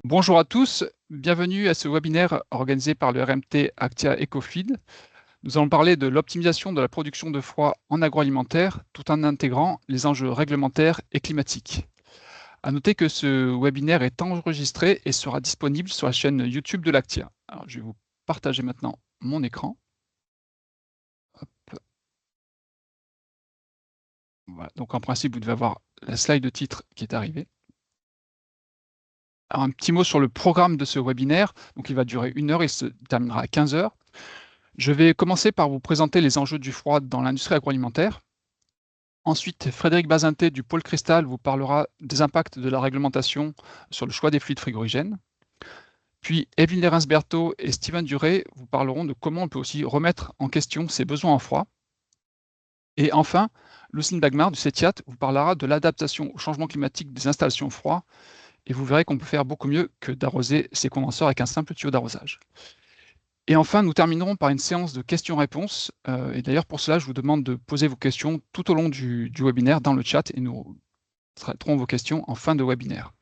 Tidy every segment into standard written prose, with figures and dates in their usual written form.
Bonjour à tous, bienvenue à ce webinaire organisé par le RMT Actia Ecofeed. Nous allons parler de l'optimisation de la production de froid en agroalimentaire tout en intégrant les enjeux réglementaires et climatiques. À noter que ce webinaire est enregistré et sera disponible sur la chaîne YouTube de l'Actia. Alors, je vais vous partager maintenant mon écran. Hop. Voilà. Donc en principe, vous devez avoir la slide de titre qui est arrivée. Alors, un petit mot sur le programme de ce webinaire. Donc, il va durer 1 heure et se terminera à 15 heures. Je vais commencer par vous présenter les enjeux du froid dans l'industrie agroalimentaire. Ensuite, Frédéric Bazinté du Pôle Cristal vous parlera des impacts de la réglementation sur le choix des fluides frigorigènes. Puis Evelyne Lerinsberto et Steven Duré vous parleront de comment on peut aussi remettre en question ses besoins en froid. Et enfin, Lucine Bagmar du CETIAT vous parlera de l'adaptation au changement climatique des installations froid. Et vous verrez qu'on peut faire beaucoup mieux que d'arroser ces condenseurs avec un simple tuyau d'arrosage. Et enfin, nous terminerons par une séance de questions-réponses. Et d'ailleurs, pour cela, je vous demande de poser vos questions tout au long du webinaire dans le chat et nous traiterons vos questions en fin de webinaire.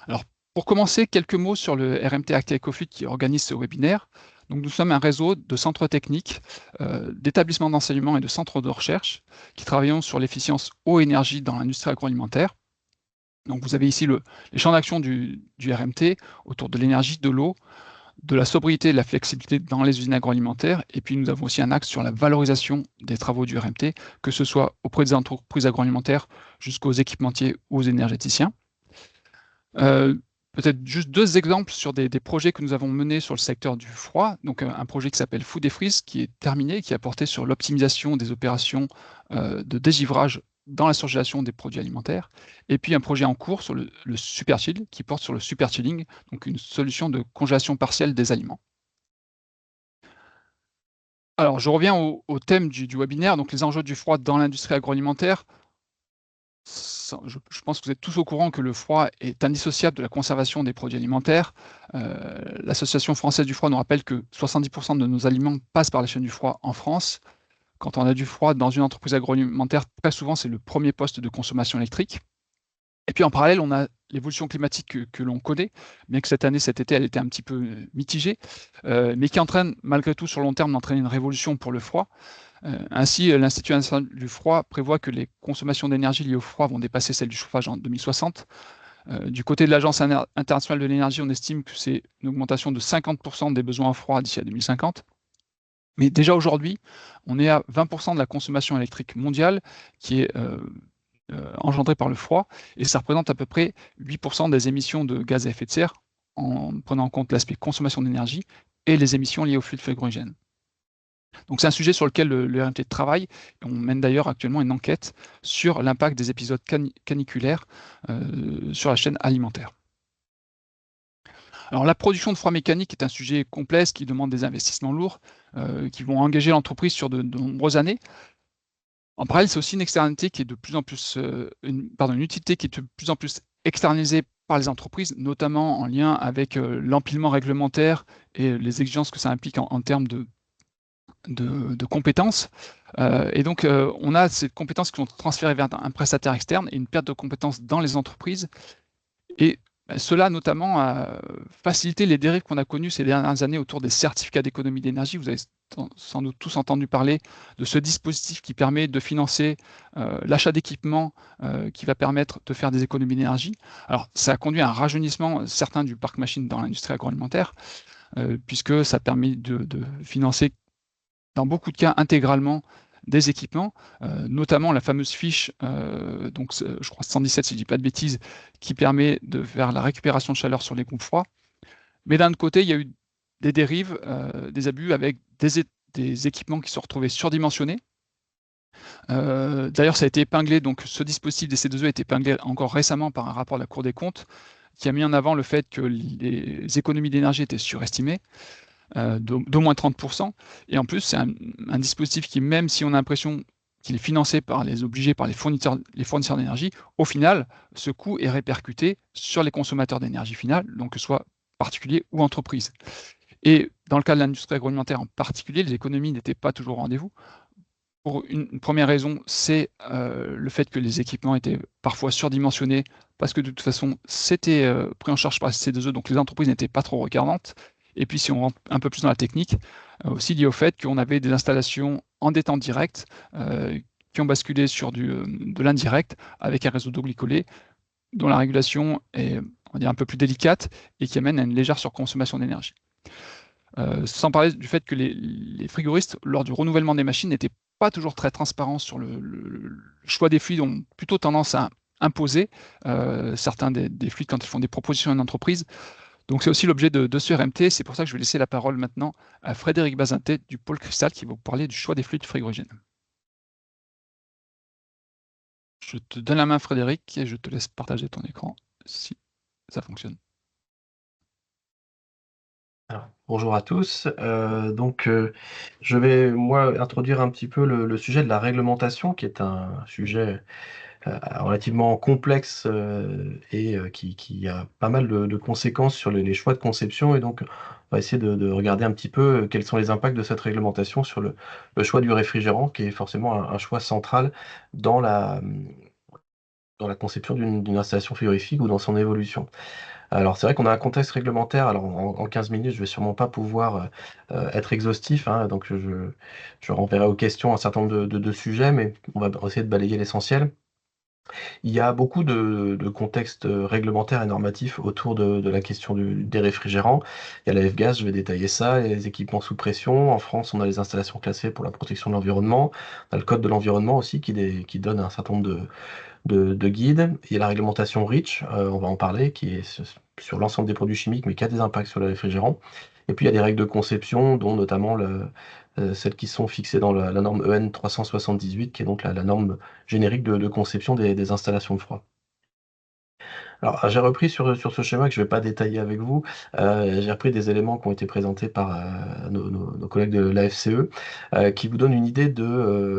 Alors, pour commencer, quelques mots sur le RMT Actia Ecofeed qui organise ce webinaire. Donc, nous sommes un réseau de centres techniques, d'établissements d'enseignement et de centres de recherche qui travaillons sur l'efficience eau-énergie dans l'industrie agroalimentaire. Donc, vous avez ici les champs d'action du RMT autour de l'énergie, de l'eau, de la sobriété et de la flexibilité dans les usines agroalimentaires. Et puis, nous avons aussi un axe sur la valorisation des travaux du RMT, que ce soit auprès des entreprises agroalimentaires jusqu'aux équipementiers ou aux énergéticiens. Peut-être juste 2 exemples sur des projets que nous avons menés sur le secteur du froid. Donc, un projet qui s'appelle Food & Freeze, qui est terminé, qui a porté sur l'optimisation des opérations de dégivrage dans la surgélation des produits alimentaires. Et puis un projet en cours sur le Super Chill, qui porte sur le Super Chilling, donc une solution de congélation partielle des aliments. Alors, je reviens au thème du webinaire, donc les enjeux du froid dans l'industrie agroalimentaire. Je pense que vous êtes tous au courant que le froid est indissociable de la conservation des produits alimentaires. L'Association française du froid nous rappelle que 70% de nos aliments passent par la chaîne du froid en France. Quand on a du froid dans une entreprise agroalimentaire, très souvent, c'est le premier poste de consommation électrique. Et puis en parallèle, on a l'évolution climatique que l'on connaît, bien que cette année, cet été, elle était un petit peu mitigée, mais qui entraîne malgré tout sur le long terme d'entraîner une révolution pour le froid. Ainsi, l'Institut national du froid prévoit que les consommations d'énergie liées au froid vont dépasser celles du chauffage en 2060. Du côté de l'Agence internationale de l'énergie, on estime que c'est une augmentation de 50% des besoins en froid d'ici à 2050. Mais déjà aujourd'hui, on est à 20% de la consommation électrique mondiale qui est engendrée par le froid, et ça représente à peu près 8% des émissions de gaz à effet de serre, en prenant en compte l'aspect consommation d'énergie et les émissions liées aux fluides frigorigènes. Donc c'est un sujet sur lequel le RMT travaille. On mène d'ailleurs actuellement une enquête sur l'impact des épisodes caniculaires sur la chaîne alimentaire. Alors la production de froid mécanique est un sujet complexe qui demande des investissements lourds qui vont engager l'entreprise sur de nombreuses années. En parallèle, c'est aussi une externalité qui est de plus en plus, une utilité qui est de plus en plus externalisée par les entreprises, notamment en lien avec l'empilement réglementaire et les exigences que ça implique en termes de compétences. Et donc, on a ces compétences qui sont transférées vers un prestataire externe et une perte de compétences dans les entreprises. Et cela, notamment, a facilité les dérives qu'on a connues ces dernières années autour des certificats d'économie d'énergie. Vous avez sans doute tous entendu parler de ce dispositif qui permet de financer l'achat d'équipements qui va permettre de faire des économies d'énergie. Alors, ça a conduit à un rajeunissement certain du parc machine dans l'industrie agroalimentaire, puisque ça permet de financer dans beaucoup de cas intégralement des équipements, notamment la fameuse fiche, donc je crois 117 si je ne dis pas de bêtises, qui permet de faire la récupération de chaleur sur les groupes froids. Mais d'un autre côté, il y a eu des dérives, des abus avec des équipements qui se sont retrouvés surdimensionnés. D'ailleurs, ça a été épinglé, donc ce dispositif des C2E a été épinglé encore récemment par un rapport de la Cour des comptes qui a mis en avant le fait que les économies d'énergie étaient surestimées d'au moins 30%. Et en plus, c'est un dispositif qui, même si on a l'impression qu'il est financé par les fournisseurs d'énergie, au final, ce coût est répercuté sur les consommateurs d'énergie finale, donc que ce soit particuliers ou entreprises. Et dans le cas de l'industrie agroalimentaire en particulier, les économies n'étaient pas toujours au rendez-vous. Pour une première raison, c'est, le fait que les équipements étaient parfois surdimensionnés parce que de toute façon, c'était, pris en charge par C2E, donc les entreprises n'étaient pas trop regardantes. Et puis si on rentre un peu plus dans la technique, aussi lié au fait qu'on avait des installations en détente directe, qui ont basculé sur de l'indirect avec un réseau double dont la régulation est, on va dire, un peu plus délicate et qui amène à une légère surconsommation d'énergie. Sans parler du fait que les frigoristes, lors du renouvellement des machines, n'étaient pas toujours très transparents sur le choix des fluides, ont plutôt tendance à imposer certains des fluides quand ils font des propositions à une entreprise. Donc c'est aussi l'objet de ce RMT. C'est pour ça que je vais laisser la parole maintenant à Frédéric Bazintet du pôle Cristal qui va vous parler du choix des fluides frigorigènes. Je te donne la main, Frédéric, et je te laisse partager ton écran si ça fonctionne. Alors, bonjour à tous. Je vais, moi, introduire un petit peu le sujet de la réglementation, qui est un sujet relativement complexe qui a pas mal de conséquences sur les choix de conception. Et donc, on va essayer de regarder un petit peu quels sont les impacts de cette réglementation sur le choix du réfrigérant, qui est forcément un choix central dans dans la conception d'une installation frigorifique ou dans son évolution. Alors c'est vrai qu'on a un contexte réglementaire, alors en 15 minutes, je vais sûrement pas pouvoir être exhaustif, hein, donc je renverrai aux questions un certain nombre de sujets, mais on va essayer de balayer l'essentiel. Il y a beaucoup de contextes réglementaires et normatifs autour de la question des réfrigérants. Il y a la F-gaz, je vais détailler ça, il y a les équipements sous pression. En France, on a les installations classées pour la protection de l'environnement. On a le code de l'environnement aussi qui donne un certain nombre de guides. Il y a la réglementation REACH, on va en parler, qui est sur l'ensemble des produits chimiques, mais qui a des impacts sur le réfrigérant. Et puis il y a des règles de conception, dont notamment celles qui sont fixées dans la norme EN 378, qui est donc la norme générique de conception des installations de froid. Alors, j'ai repris sur ce schéma que je ne vais pas détailler avec vous. J'ai repris des éléments qui ont été présentés par nos collègues de l'AFCE, qui vous donnent une idée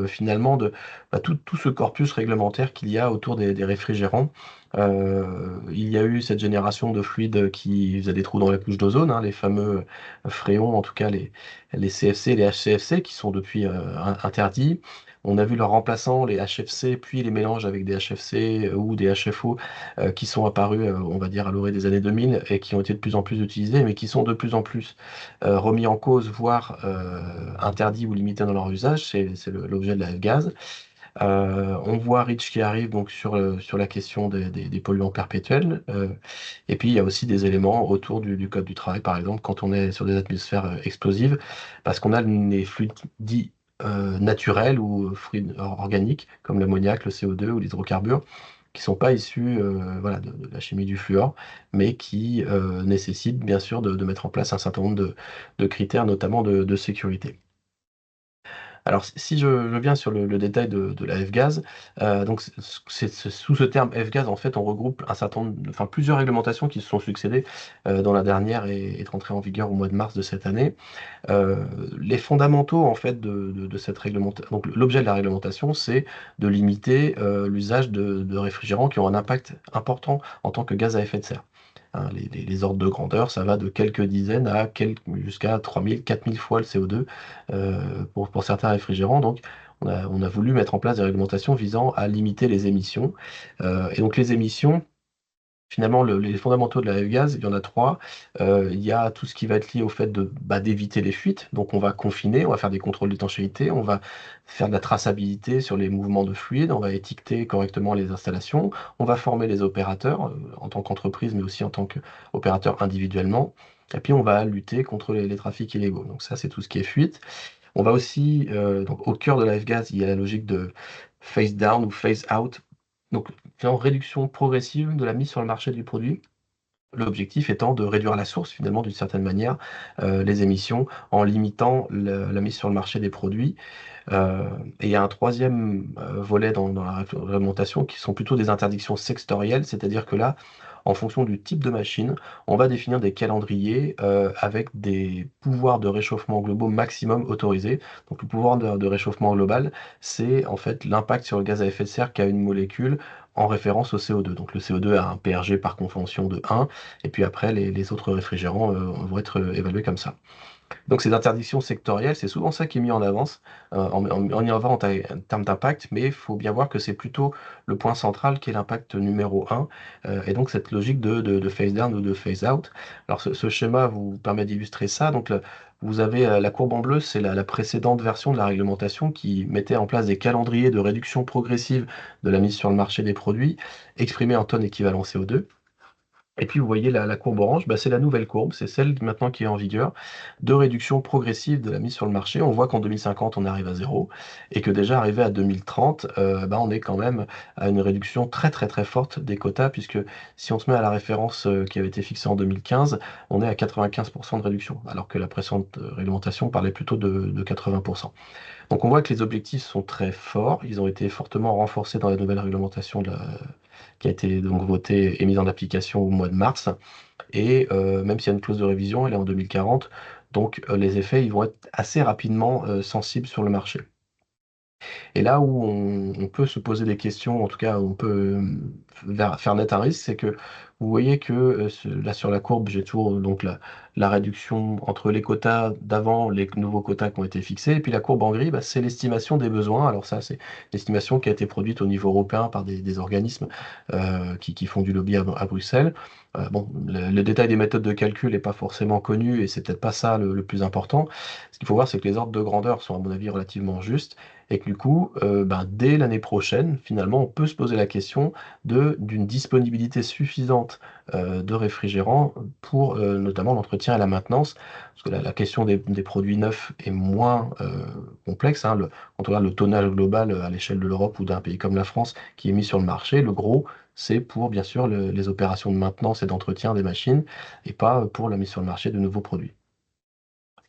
finalement de tout ce corpus réglementaire qu'il y a autour des réfrigérants. Il y a eu cette génération de fluides qui faisaient des trous dans les couches d'ozone, hein, les fameux fréons, en tout cas les CFC et les HCFC, qui sont depuis interdits. On a vu leurs remplaçants, les HFC, puis les mélanges avec des HFC ou des HFO qui sont apparus, on va dire, à l'orée des années 2000 et qui ont été de plus en plus utilisés, mais qui sont de plus en plus remis en cause, voire interdits ou limités dans leur usage. C'est l'objet de la F-gaz. On voit Rich qui arrive donc sur la question des polluants perpétuels. Et puis il y a aussi des éléments autour du code du travail, par exemple, quand on est sur des atmosphères explosives, parce qu'on a les fluides dits naturels ou fluides organiques, comme l'ammoniac, le CO2 ou l'hydrocarbure, qui sont pas issus voilà, de la chimie du fluor, mais qui nécessitent bien sûr de mettre en place un certain nombre de critères, notamment de sécurité. Alors, si je viens sur le détail de la F-gaz, donc sous ce terme F-gaz, en fait, on regroupe un certain nombre, enfin plusieurs réglementations qui se sont succédées, dont la dernière est entrée en vigueur au mois de mars de cette année. Les fondamentaux, en fait, de cette réglementation, donc l'objet de la réglementation, c'est de limiter l'usage de réfrigérants qui ont un impact important en tant que gaz à effet de serre. Hein, les ordres de grandeur, ça va de quelques dizaines jusqu'à 3000, 4000 fois le CO2 pour certains réfrigérants. Donc, on a voulu mettre en place des réglementations visant à limiter les émissions. Et donc, les émissions, finalement, les fondamentaux de la F-gaz, il y en a trois. Il y a tout ce qui va être lié au fait d'éviter les fuites. Donc, on va confiner, on va faire des contrôles d'étanchéité, on va faire de la traçabilité sur les mouvements de fluide, on va étiqueter correctement les installations, on va former les opérateurs en tant qu'entreprise, mais aussi en tant qu'opérateur individuellement. Et puis, on va lutter contre les trafics illégaux. Donc, ça, c'est tout ce qui est fuite. On va aussi, donc, au cœur de la F-gaz, il y a la logique de phase down ou phase out. Donc, finalement, réduction progressive de la mise sur le marché du produit. L'objectif étant de réduire la source, finalement, d'une certaine manière, les émissions, en limitant la mise sur le marché des produits. Et il y a un troisième volet dans la réglementation qui sont plutôt des interdictions sectorielles, c'est-à-dire que là, en fonction du type de machine, on va définir des calendriers avec des pouvoirs de réchauffement globaux maximum autorisés. Donc le pouvoir de réchauffement global, c'est en fait l'impact sur le gaz à effet de serre qu'a une molécule en référence au CO2. Donc le CO2 a un PRG par convention de 1, et puis après les autres réfrigérants vont être évalués comme ça. Donc ces interdictions sectorielles, c'est souvent ça qui est mis en avance, en avant en termes d'impact, mais il faut bien voir que c'est plutôt le point central qui est l'impact numéro un, et donc cette logique de phase down ou de phase out. Alors ce schéma vous permet d'illustrer ça. Donc vous avez la courbe en bleu, c'est la précédente version de la réglementation qui mettait en place des calendriers de réduction progressive de la mise sur le marché des produits, exprimés en tonnes équivalent CO2. Et puis vous voyez la courbe orange, bah, c'est la nouvelle courbe, c'est celle maintenant qui est en vigueur, de réduction progressive de la mise sur le marché. On voit qu'en 2050, on arrive à zéro, et que déjà arrivé à 2030, bah, on est quand même à une réduction très très très forte des quotas, puisque si on se met à la référence qui avait été fixée en 2015, on est à 95% de réduction, alors que la précédente réglementation parlait plutôt de 80%. Donc on voit que les objectifs sont très forts, ils ont été fortement renforcés dans la nouvelle réglementation qui a été donc votée et mise en application au mois de mars. Et même s'il y a une clause de révision, elle est en 2040, donc les effets ils vont être assez rapidement sensibles sur le marché. Et là où on peut se poser des questions, en tout cas on peut faire naître un risque, c'est que vous voyez que là sur la courbe, j'ai toujours donc la réduction entre les quotas d'avant, les nouveaux quotas qui ont été fixés, et puis la courbe en gris, bah, c'est l'estimation des besoins. Alors ça, c'est l'estimation qui a été produite au niveau européen par des organismes qui font du lobby à Bruxelles. Bon, le détail des méthodes de calcul n'est pas forcément connu et c'est peut-être pas ça le plus important. Ce qu'il faut voir, c'est que les ordres de grandeur sont à mon avis relativement justes et que du coup, ben, dès l'année prochaine, finalement, on peut se poser la question d'une disponibilité suffisante de réfrigérants pour notamment l'entretien et la maintenance. Parce que la question des produits neufs est moins complexe, hein. Quand on regarde le tonnage global à l'échelle de l'Europe ou d'un pays comme la France qui est mis sur le marché, le gros, c'est pour bien sûr les opérations de maintenance et d'entretien des machines et pas pour la mise sur le marché de nouveaux produits.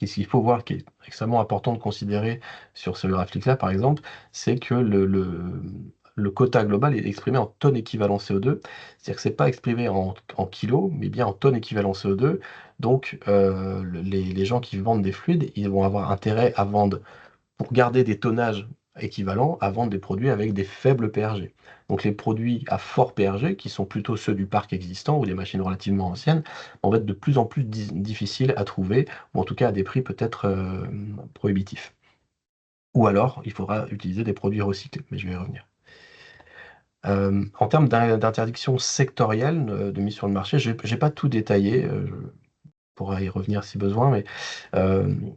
Et ce qu'il faut voir, qui est extrêmement important de considérer sur ce graphique-là, par exemple, c'est que le quota global est exprimé en tonnes équivalent CO2. C'est-à-dire que c'est pas exprimé en kilos, mais bien en tonnes équivalent CO2. Donc, les gens qui vendent des fluides, ils vont avoir intérêt à vendre pour garder des tonnages équivalents à vendre des produits avec des faibles PRG. Donc les produits à fort PRG, qui sont plutôt ceux du parc existant ou des machines relativement anciennes, vont être de plus en plus difficiles à trouver, ou en tout cas à des prix peut-être prohibitifs. Ou alors, il faudra utiliser des produits recyclés, mais je vais y revenir. En termes d'interdiction sectorielle de mise sur le marché, je n'ai pas tout détaillé, je pourrais y revenir si besoin, mais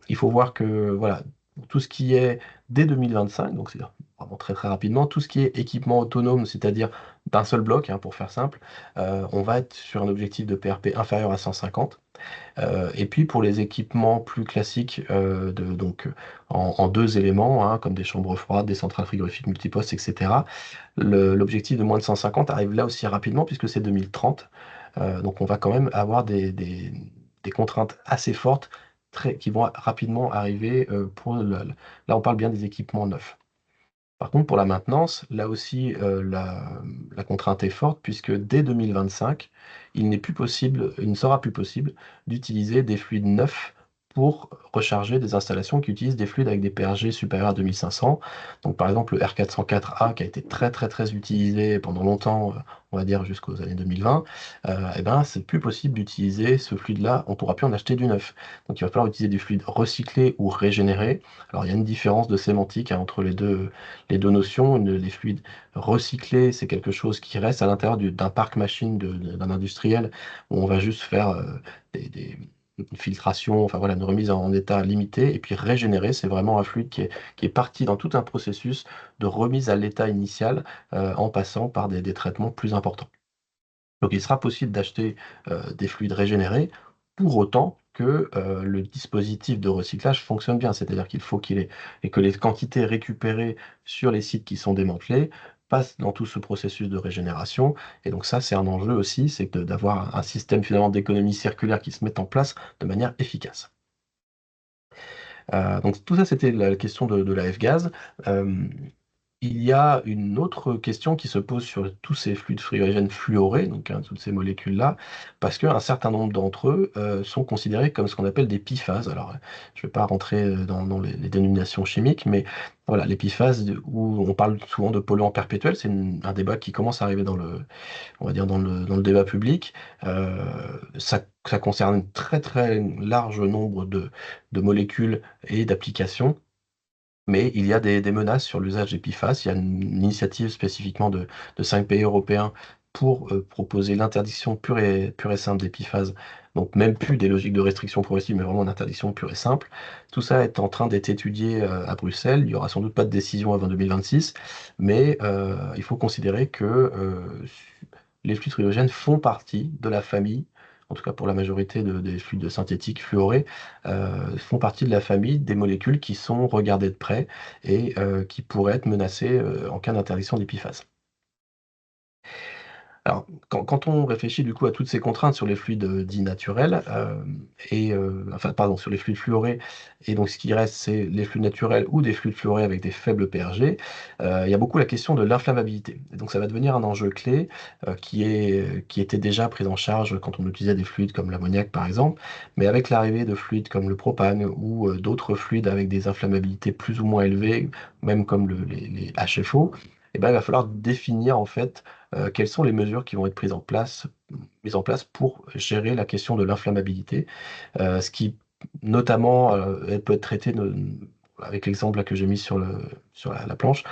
il faut voir que voilà, tout ce qui est dès 2025, donc c'est vraiment très très rapidement, tout ce qui est équipement autonome, c'est-à-dire d'un seul bloc, hein, pour faire simple, on va être sur un objectif de PRP inférieur à 150. Et puis pour les équipements plus classiques, donc en deux éléments, hein, comme des chambres froides, des centrales frigorifiques multipostes, etc., l'objectif de moins de 150 arrive là aussi rapidement puisque c'est 2030. Donc on va quand même avoir des contraintes assez fortes qui vont rapidement arriver là on parle bien des équipements neufs. Par contre, pour la maintenance, là aussi, la contrainte est forte puisque dès 2025, il ne sera plus possible d'utiliser des fluides neufs pour recharger des installations qui utilisent des fluides avec des PRG supérieurs à 2500. Donc, par exemple, le R404A qui a été très, très, très utilisé pendant longtemps, on va dire jusqu'aux années 2020, eh ben, c'est plus possible d'utiliser ce fluide-là. On ne pourra plus en acheter du neuf. Donc, il va falloir utiliser du fluide recyclé ou régénéré. Alors, il y a une différence de sémantique, hein, entre les deux notions. Les fluides recyclés, c'est quelque chose qui reste à l'intérieur d'un parc machine d'un industriel où on va juste faire une filtration, enfin voilà, une remise en état limité. Et puis régénérer, c'est vraiment un fluide qui est parti dans tout un processus de remise à l'état initial en passant par des traitements plus importants. Donc il sera possible d'acheter des fluides régénérés pour autant que le dispositif de recyclage fonctionne bien. C'est-à-dire qu'il faut et que les quantités récupérées sur les sites qui sont démantelés passent dans tout ce processus de régénération. Et donc ça, c'est un enjeu aussi, c'est d'avoir un système finalement d'économie circulaire qui se mette en place de manière efficace. Donc tout ça, c'était la question de la F-gaz. Il y a une autre question qui se pose sur tous ces fluides frigorigènes fluorés, donc hein, toutes ces molécules-là, parce qu'un certain nombre d'entre eux sont considérés comme ce qu'on appelle des biphases. Alors, je ne vais pas rentrer dans les dénominations chimiques, mais voilà, les biphases où on parle souvent de polluants perpétuels, c'est un débat qui commence à arriver on va dire dans le débat public. Ça concerne un très très large nombre de molécules et d'applications. Mais il y a des menaces sur l'usage des PFAS. Il y a une initiative spécifiquement de 5 pays européens pour proposer l'interdiction pure et simple des PFAS. Donc même plus des logiques de restriction progressive, mais vraiment une interdiction pure et simple. Tout ça est en train d'être étudié à Bruxelles. Il n'y aura sans doute pas de décision avant 2026, mais il faut considérer que les fluides frigorigènes font partie de la famille, en tout cas pour la majorité des fluides synthétiques fluorés, font partie de la famille des molécules qui sont regardées de près et qui pourraient être menacées en cas d'interdiction des PFAS. Alors, quand on réfléchit du coup à toutes ces contraintes sur les fluides dits naturels, enfin, pardon, sur les fluides fluorés, et donc ce qui reste, c'est les fluides naturels ou des fluides fluorés avec des faibles pRG, il y a beaucoup la question de l'inflammabilité. Et donc ça va devenir un enjeu clé qui était déjà pris en charge quand on utilisait des fluides comme l'ammoniac par exemple, mais avec l'arrivée de fluides comme le propane ou d'autres fluides avec des inflammabilités plus ou moins élevées, même comme les HFO, eh ben, il va falloir définir en fait quelles sont les mesures qui vont être mises en place pour gérer la question de l'inflammabilité, ce qui notamment elle peut être traité avec l'exemple là que j'ai mis sur la planche,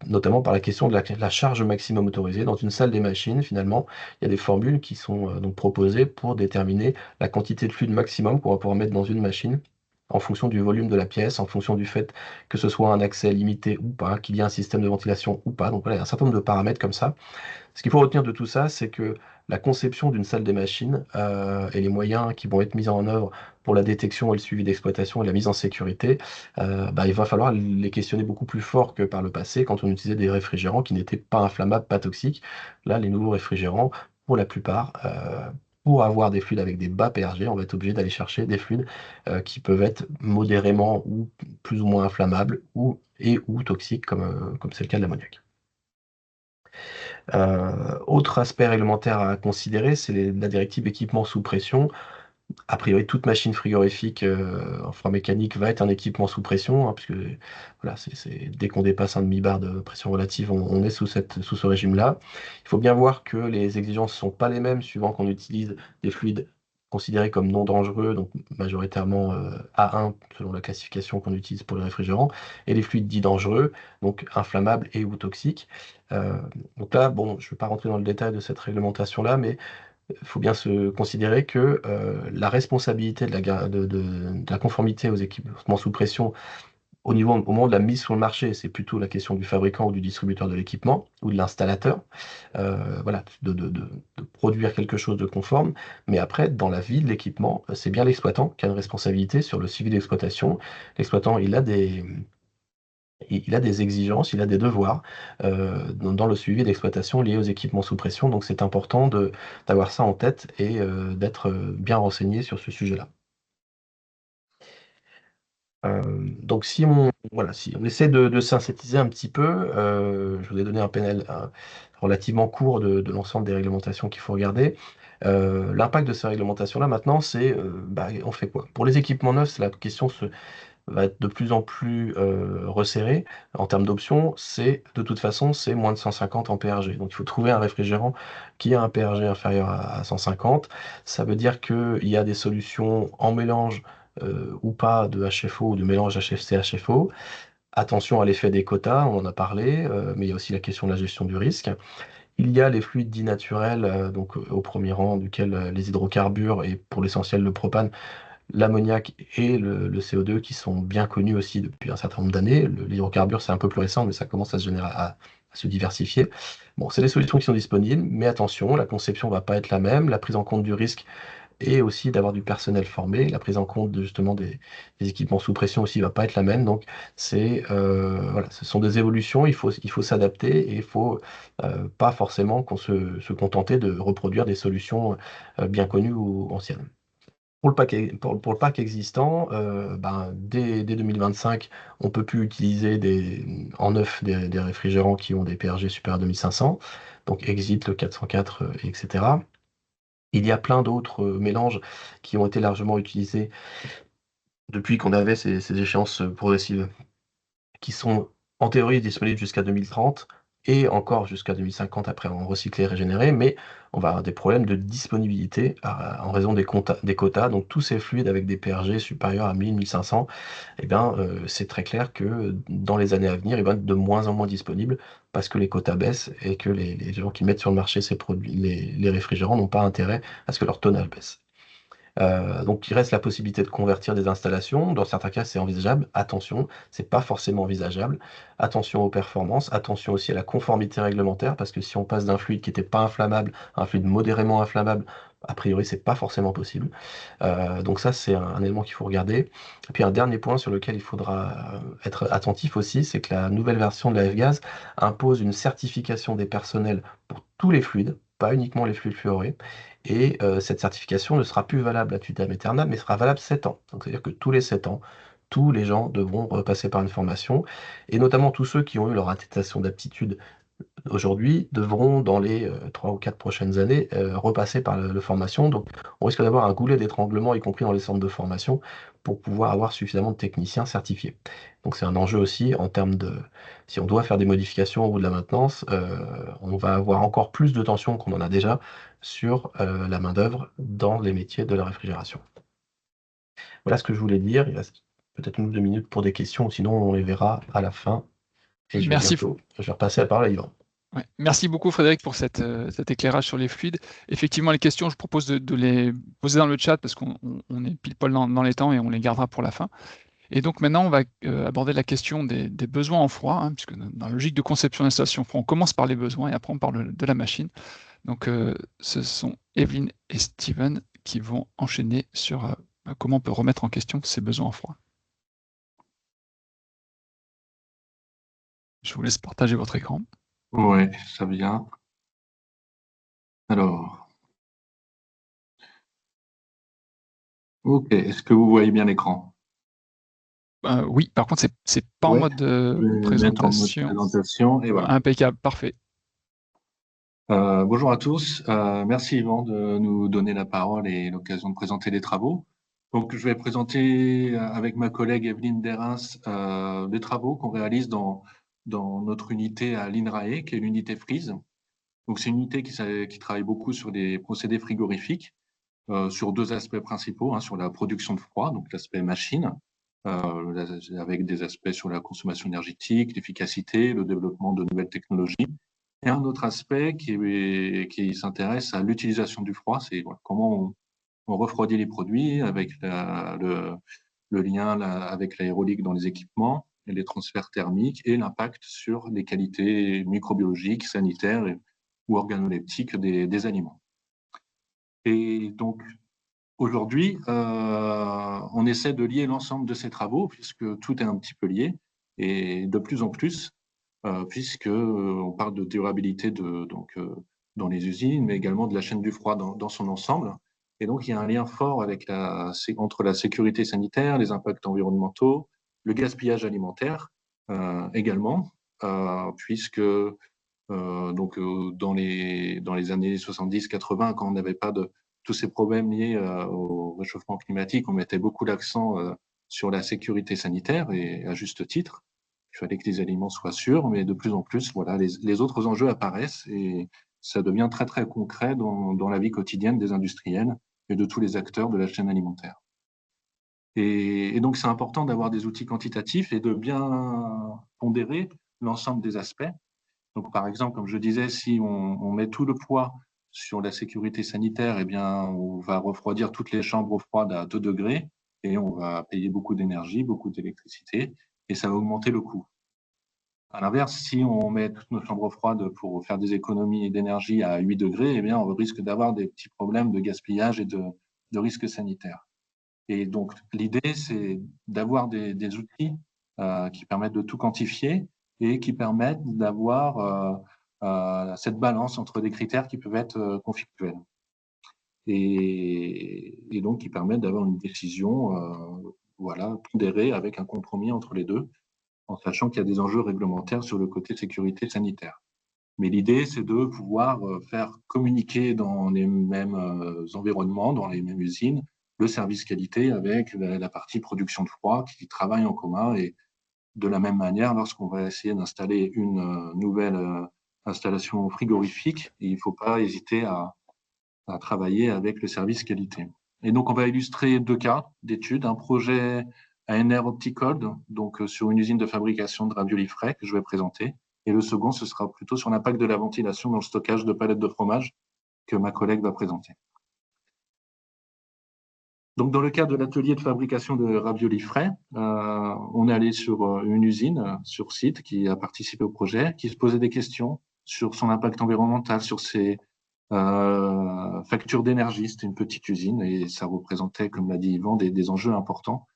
notamment par la question de la charge maximum autorisée. Dans une salle des machines, finalement, il y a des formules qui sont donc proposées pour déterminer la quantité de fluide maximum qu'on va pouvoir mettre dans une machine en fonction du volume de la pièce, en fonction du fait que ce soit un accès limité ou pas, qu'il y ait un système de ventilation ou pas. Donc voilà, il y a un certain nombre de paramètres comme ça. Ce qu'il faut retenir de tout ça, c'est que la conception d'une salle des machines et les moyens qui vont être mis en œuvre pour la détection et le suivi d'exploitation et la mise en sécurité, il va falloir les questionner beaucoup plus fort que par le passé quand on utilisait des réfrigérants qui n'étaient pas inflammables, pas toxiques. Là, les nouveaux réfrigérants, pour la plupart, pour avoir des fluides avec des bas pRG, on va être obligé d'aller chercher des fluides qui peuvent être modérément ou plus ou moins inflammables ou toxiques, comme c'est le cas de l'ammoniac. Autre aspect réglementaire à considérer, c'est la directive équipement sous pression. A priori, toute machine frigorifique en froid mécanique va être un équipement sous pression, hein, puisque voilà, dès qu'on dépasse un demi-bar de pression relative, on est sous ce régime-là. Il faut bien voir que les exigences ne sont pas les mêmes suivant qu'on utilise des fluides considérés comme non dangereux, donc majoritairement A1 selon la classification qu'on utilise pour les réfrigérants, et les fluides dits dangereux, donc inflammables et ou toxiques. Euh, donc là, bon, je ne vais pas rentrer dans le détail de cette réglementation-là, mais il faut bien se considérer que la responsabilité de la conformité aux équipements sous pression au moment de la mise sur le marché, c'est plutôt la question du fabricant ou du distributeur de l'équipement ou de l'installateur, voilà, de produire quelque chose de conforme. Mais après, dans la vie de l'équipement, c'est bien l'exploitant qui a une responsabilité sur le suivi d'exploitation. L'exploitant, il a des exigences, il a des devoirs dans le suivi d'exploitation liés aux équipements sous pression. Donc c'est important d'avoir ça en tête et d'être bien renseigné sur ce sujet-là. Donc si on essaie de synthétiser un petit peu, je vous ai donné un panel relativement court de l'ensemble des réglementations qu'il faut regarder. L'impact de ces réglementations-là maintenant, c'est on fait quoi? Pour les équipements neufs, la question va être de plus en plus resserré en termes d'options, de toute façon, c'est moins de 150 en pRG. Donc il faut trouver un réfrigérant qui a un pRG inférieur à 150. Ça veut dire qu'il y a des solutions en mélange ou pas de HFO ou de mélange HFC-HFO. Attention à l'effet des quotas, on en a parlé, mais il y a aussi la question de la gestion du risque. Il y a les fluides dits naturels, donc au premier rang duquel les hydrocarbures et pour l'essentiel le propane, l'ammoniac et le CO2 qui sont bien connus aussi depuis un certain nombre d'années. L'hydrocarbure, c'est un peu plus récent, mais ça commence à à se diversifier. Bon, c'est des solutions qui sont disponibles, mais attention, la conception va pas être la même, la prise en compte du risque et aussi d'avoir du personnel formé, la prise en compte justement des équipements sous pression aussi va pas être la même. Donc voilà, ce sont des évolutions, il faut s'adapter et il faut pas forcément qu'on se contenter de reproduire des solutions bien connues ou anciennes. Pour le parc existant, dès 2025, on ne peut plus utiliser en neuf des réfrigérants qui ont des PRG supérieurs à 2500, donc exit le 404, etc. Il y a plein d'autres mélanges qui ont été largement utilisés depuis qu'on avait ces échéances progressives qui sont en théorie disponibles jusqu'à 2030 et encore jusqu'à 2050 après en recycler et régénérer, mais on va avoir des problèmes de disponibilité en raison des quotas. Donc tous ces fluides avec des PRG supérieurs à 1000, 1500, eh bien, c'est très clair que dans les années à venir, ils vont être de moins en moins disponibles parce que les quotas baissent et que les gens qui mettent sur le marché ces produits, les réfrigérants n'ont pas intérêt à ce que leur tonnage baisse. Donc il reste la possibilité de convertir des installations. Dans certains cas, c'est envisageable. Attention, c'est pas forcément envisageable. Attention aux performances, attention aussi à la conformité réglementaire, parce que si on passe d'un fluide qui n'était pas inflammable à un fluide modérément inflammable, a priori, c'est pas forcément possible. Donc ça, c'est un élément qu'il faut regarder. Et puis un dernier point sur lequel il faudra être attentif aussi, c'est que la nouvelle version de la F-Gaz impose une certification des personnels pour tous les fluides, pas uniquement les fluides fluorés. Et cette certification ne sera plus valable à vitam aeternam, mais sera valable 7 ans. Donc c'est-à-dire que tous les 7 ans, tous les gens devront repasser par une formation, et notamment tous ceux qui ont eu leur attestation d'aptitude aujourd'hui devront, dans les 3 ou 4 prochaines années, repasser par la formation. Donc, on risque d'avoir un goulet d'étranglement, y compris dans les centres de formation, pour pouvoir avoir suffisamment de techniciens certifiés. Donc, c'est un enjeu aussi en termes de... Si on doit faire des modifications ou de la maintenance, on va avoir encore plus de tensions qu'on en a déjà sur la main-d'œuvre dans les métiers de la réfrigération. Voilà ce que je voulais dire. Il reste peut-être 1 ou 2 minutes pour des questions, sinon on les verra à la fin. Et je Merci. vais repasser la parole à Yvan. Ouais. Merci beaucoup Frédéric pour cet éclairage sur les fluides. Effectivement, les questions, je propose de les poser dans le chat parce qu'on est pile poil dans les temps et on les gardera pour la fin. Et donc maintenant, on va aborder la question des besoins en froid, hein, puisque dans la logique de conception d'installation froid, on commence par les besoins et après on parle de la machine. Donc ce sont Evelyne et Steven qui vont enchaîner sur comment on peut remettre en question ces besoins en froid. Je vous laisse partager votre écran. Oui, ça vient. Alors, ok, est-ce que vous voyez bien l'écran? Oui, par contre, c'est pas en Ouais. mode Je vais mettre en mode présentation et voilà. Impeccable, parfait. Bonjour à tous. Merci Yvan de nous donner la parole et l'occasion de présenter les travaux. Donc, je vais présenter avec ma collègue Evelyne Derens des travaux qu'on réalise dans notre unité à l'INRAE, qui est l'unité Freeze. Donc, c'est une unité qui travaille beaucoup sur des procédés frigorifiques, sur deux aspects principaux, hein, sur la production de froid, donc l'aspect machine, avec des aspects sur la consommation énergétique, l'efficacité, le développement de nouvelles technologies. Et un autre aspect qui s'intéresse à l'utilisation du froid, c'est comment on refroidit les produits avec le lien avec l'aérolique dans les équipements, et les transferts thermiques et l'impact sur les qualités microbiologiques, sanitaires ou organoleptiques des aliments. Et donc, aujourd'hui, on essaie de lier l'ensemble de ces travaux, puisque tout est un petit peu lié, et de plus en plus, puisque on parle de durabilité dans les usines, mais également de la chaîne du froid dans son ensemble. Et donc, il y a un lien fort entre la sécurité sanitaire, les impacts environnementaux, le gaspillage alimentaire également, puisque dans les années 70-80, quand on n'avait pas de tous ces problèmes liés au réchauffement climatique, on mettait beaucoup l'accent sur la sécurité sanitaire et à juste titre. Il fallait que les aliments soient sûrs, mais de plus en plus, voilà, les autres enjeux apparaissent et ça devient très très concret dans la vie quotidienne des industriels et de tous les acteurs de la chaîne alimentaire. Et donc, c'est important d'avoir des outils quantitatifs et de bien pondérer l'ensemble des aspects. Donc, par exemple, comme je disais, si on met tout le poids sur la sécurité sanitaire, eh bien, on va refroidir toutes les chambres froides à 2 degrés et on va payer beaucoup d'énergie, beaucoup d'électricité et ça va augmenter le coût. À l'inverse, si on met toutes nos chambres froides pour faire des économies d'énergie à 8 degrés, eh bien, on risque d'avoir des petits problèmes de gaspillage et de risques sanitaires. Et donc, l'idée, c'est d'avoir des outils qui permettent de tout quantifier et qui permettent d'avoir cette balance entre des critères qui peuvent être conflictuels. et donc qui permettent d'avoir une décision pondérée avec un compromis entre les deux, en sachant qu'il y a des enjeux réglementaires sur le côté sécurité sanitaire. Mais l'idée, c'est de pouvoir faire communiquer dans les mêmes environnements, dans les mêmes usines, le service qualité avec la partie production de froid qui travaille en commun. Et de la même manière, lorsqu'on va essayer d'installer une nouvelle installation frigorifique, il ne faut pas hésiter à travailler avec le service qualité. Et donc, on va illustrer 2 cas d'études. Un projet ANR Opticold, donc sur une usine de fabrication de raviolis frais que je vais présenter. Et le second, ce sera plutôt sur l'impact de la ventilation dans le stockage de palettes de fromage que ma collègue va présenter. Donc, dans le cadre de l'atelier de fabrication de raviolis frais, on est allé sur une usine sur site qui a participé au projet, qui se posait des questions sur son impact environnemental, sur ses factures d'énergie. C'était une petite usine et ça représentait, comme l'a dit Yvan, des enjeux importants.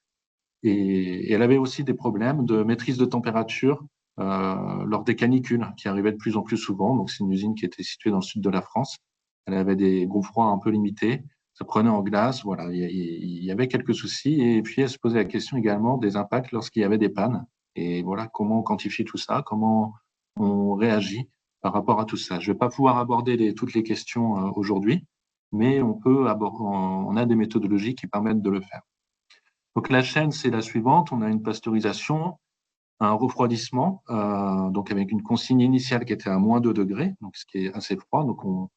Et elle avait aussi des problèmes de maîtrise de température lors des canicules qui arrivaient de plus en plus souvent. Donc, c'est une usine qui était située dans le sud de la France. Elle avait des bons froids un peu limités. Ça prenait en glace. Voilà, il y avait quelques soucis. Et puis, elle se posait la question également des impacts lorsqu'il y avait des pannes. Et voilà, comment on quantifie tout ça, comment on réagit par rapport à tout ça. Je ne vais pas pouvoir aborder toutes les questions aujourd'hui, mais on a des méthodologies qui permettent de le faire. Donc, la chaîne, c'est la suivante. On a une pasteurisation, un refroidissement, donc avec une consigne initiale qui était à moins 2 degrés, donc ce qui est assez froid. Donc, on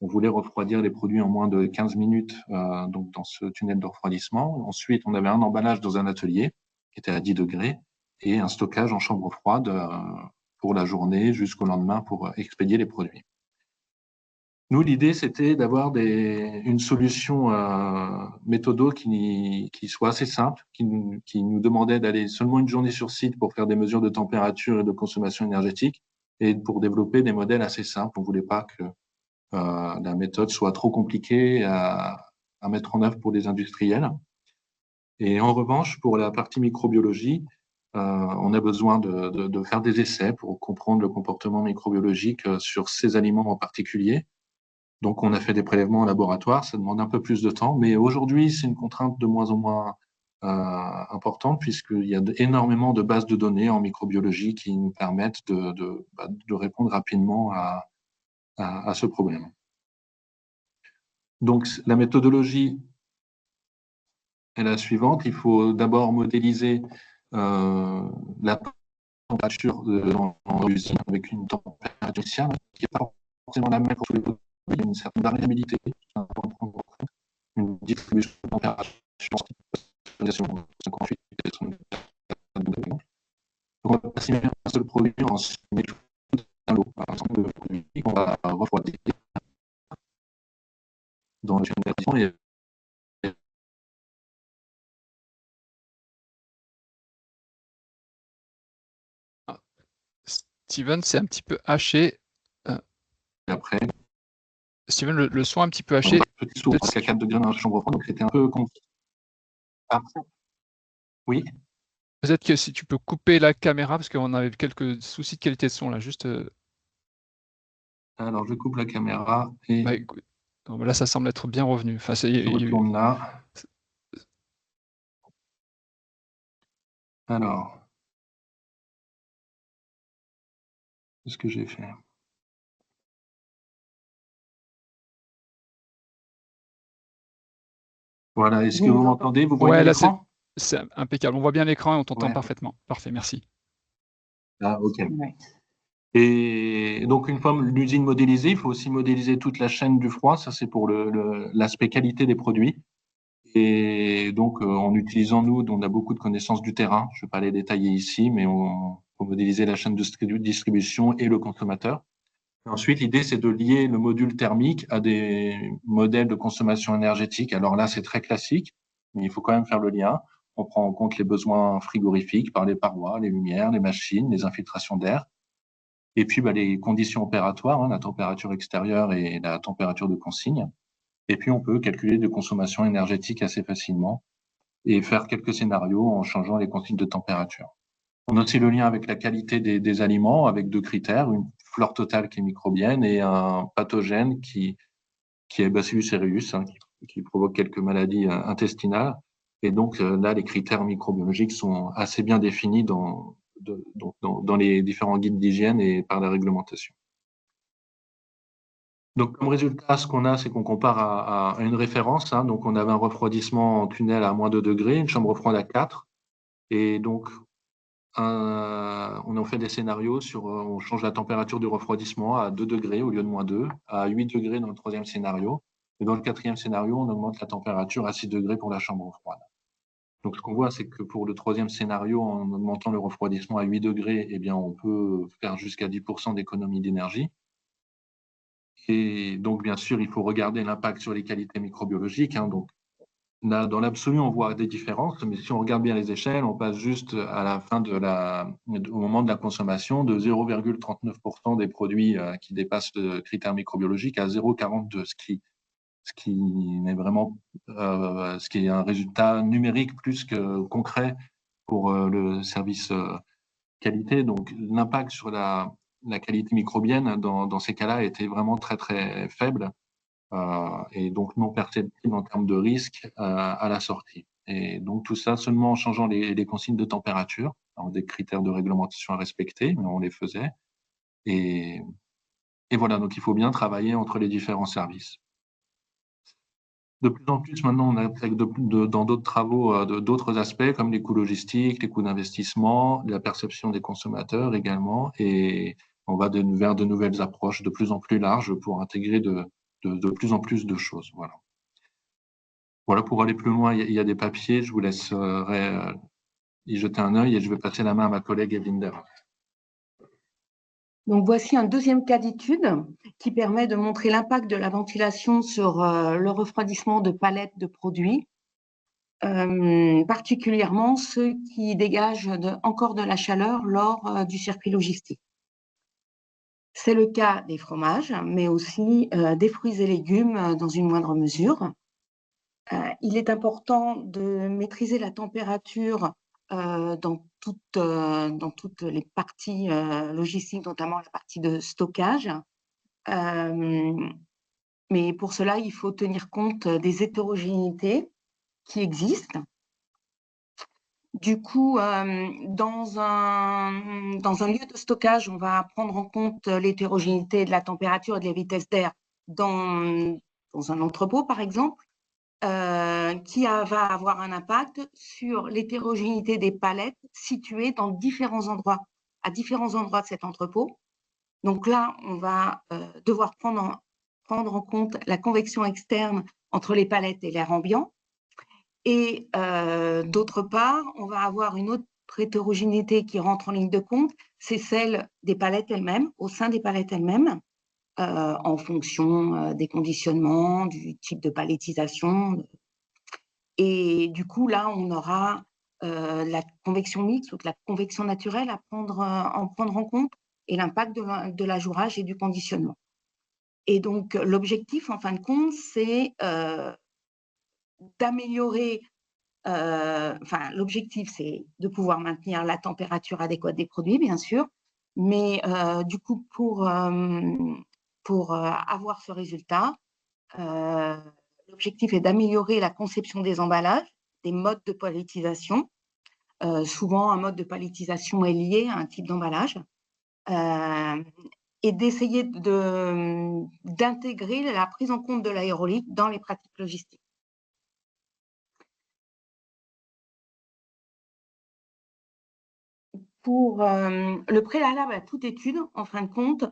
voulait refroidir les produits en moins de 15 minutes donc dans ce tunnel de refroidissement. Ensuite, on avait un emballage dans un atelier qui était à 10 degrés et un stockage en chambre froide pour la journée jusqu'au lendemain pour expédier les produits. Nous, l'idée, c'était d'avoir une solution méthodo qui soit assez simple, qui nous demandait d'aller seulement une journée sur site pour faire des mesures de température et de consommation énergétique et pour développer des modèles assez simples. On ne voulait pas que la méthode soit trop compliquée à mettre en œuvre pour les industriels. Et en revanche, pour la partie microbiologie, on a besoin de faire des essais pour comprendre le comportement microbiologique sur ces aliments en particulier. Donc, on a fait des prélèvements en laboratoire, ça demande un peu plus de temps, mais aujourd'hui, c'est une contrainte de moins en moins importante puisqu'il y a énormément de bases de données en microbiologie qui nous permettent de répondre rapidement à ce problème. Donc, la méthodologie est la suivante. Il faut d'abord modéliser la température dans l'usine avec une température initiale qui n'est pas forcément la même pour tous les produits. Il y a une certaine variabilité à prendre en compte. Une distribution de température, 58 degrés. On va passer un seul produit en un lot, par exemple, de produits qu'on va refroidir dans le tunnel. Steven, c'est un petit peu haché. Et après, Steven, le son est un petit peu haché. Petit sourd, parce qu'il y a 4 degrés dans la chambre froide, donc c'était un peu compliqué. Oui. Peut-être que si tu peux couper la caméra, parce qu'on avait quelques soucis de qualité de son là, juste. Alors, je coupe la caméra et là, ça semble être bien revenu. Enfin, je retourne là. Alors, qu'est-ce que j'ai fait? Voilà, est-ce que vous m'entendez? Vous voyez l'écran? C'est impeccable. On voit bien l'écran et on t'entend parfaitement. Parfait, merci. Ah, ok. Ouais. Et donc, une fois l'usine modélisée, il faut aussi modéliser toute la chaîne du froid. Ça, c'est pour l'aspect qualité des produits. Et donc, en utilisant, nous, on a beaucoup de connaissances du terrain. Je ne vais pas les détailler ici, mais on peut modéliser la chaîne de distribution et le consommateur. Ensuite, l'idée, c'est de lier le module thermique à des modèles de consommation énergétique. Alors là, c'est très classique, mais il faut quand même faire le lien. On prend en compte les besoins frigorifiques par les parois, les lumières, les machines, les infiltrations d'air. Et puis, les conditions opératoires, la température extérieure et la température de consigne. Et puis, on peut calculer des consommations énergétiques assez facilement et faire quelques scénarios en changeant les consignes de température. On a aussi le lien avec la qualité des aliments, avec 2 critères, une flore totale qui est microbienne et un pathogène qui est Bacillus cereus, qui provoquent quelques maladies intestinales. Et donc là, les critères microbiologiques sont assez bien définis dans les différents guides d'hygiène et par la réglementation. Donc, comme résultat, ce qu'on a, c'est qu'on compare à une référence. Hein. Donc, on avait un refroidissement en tunnel à moins 2 degrés, une chambre froide à 4. Et donc, on a fait des scénarios sur, on change la température du refroidissement à 2 degrés au lieu de moins 2, à 8 degrés dans le troisième scénario. Et dans le quatrième scénario, on augmente la température à 6 degrés pour la chambre froide. Donc, ce qu'on voit, c'est que pour le troisième scénario, en augmentant le refroidissement à 8 degrés, eh bien, on peut faire jusqu'à 10% d'économie d'énergie. Et donc, bien sûr, il faut regarder l'impact sur les qualités microbiologiques. Hein. Donc, là, dans l'absolu, on voit des différences, mais si on regarde bien les échelles, on passe juste à la fin au moment de la consommation de 0,39% des produits qui dépassent le critère microbiologique à 0,42, ce qui est vraiment ce qui est un résultat numérique plus que concret pour le service qualité. Donc, l'impact sur la qualité microbienne dans ces cas-là était vraiment très, très faible et donc non perceptible en termes de risque à la sortie. Et donc, tout ça seulement en changeant les consignes de température, alors des critères de réglementation à respecter, mais on les faisait. Et voilà, donc il faut bien travailler entre les différents services. De plus en plus, maintenant, on intègre dans d'autres travaux d'autres aspects comme les coûts logistiques, les coûts d'investissement, la perception des consommateurs également, et on va vers de nouvelles approches de plus en plus larges pour intégrer de plus en plus de choses. Voilà. Voilà, pour aller plus loin, il y a des papiers, je vous laisserai y jeter un œil et je vais passer la main à ma collègue Evelyne Derrin. Donc, voici un deuxième cas d'étude qui permet de montrer l'impact de la ventilation sur le refroidissement de palettes de produits, particulièrement ceux qui dégagent encore de la chaleur lors du circuit logistique. C'est le cas des fromages, mais aussi des fruits et légumes dans une moindre mesure. Il est important de maîtriser la température dans toutes les parties logistiques, notamment la partie de stockage. Mais pour cela, il faut tenir compte des hétérogénéités qui existent. Du coup, dans un lieu de stockage, on va prendre en compte l'hétérogénéité de la température et de la vitesse d'air dans un entrepôt, par exemple. Qui va avoir un impact sur l'hétérogénéité des palettes situées dans différents endroits, à différents endroits de cet entrepôt. Donc là, on va devoir prendre en compte la convection externe entre les palettes et l'air ambiant. Et d'autre part, on va avoir une autre hétérogénéité qui rentre en ligne de compte, c'est celle des palettes elles-mêmes, au sein des palettes elles-mêmes. En fonction des conditionnements, du type de palettisation. Et du coup, là, on aura la convection mixte ou la convection naturelle à prendre en compte et l'impact de l'ajourage et du conditionnement. Et donc, l'objectif, en fin de compte, c'est d'améliorer, l'objectif, c'est de pouvoir maintenir la température adéquate des produits, bien sûr, mais du coup, pour avoir ce résultat, l'objectif est d'améliorer la conception des emballages, des modes de palettisation. Souvent, un mode de palettisation est lié à un type d'emballage. Et d'essayer d'intégrer la prise en compte de l'aérolique dans les pratiques logistiques. Pour le préalable à toute étude, en fin de compte,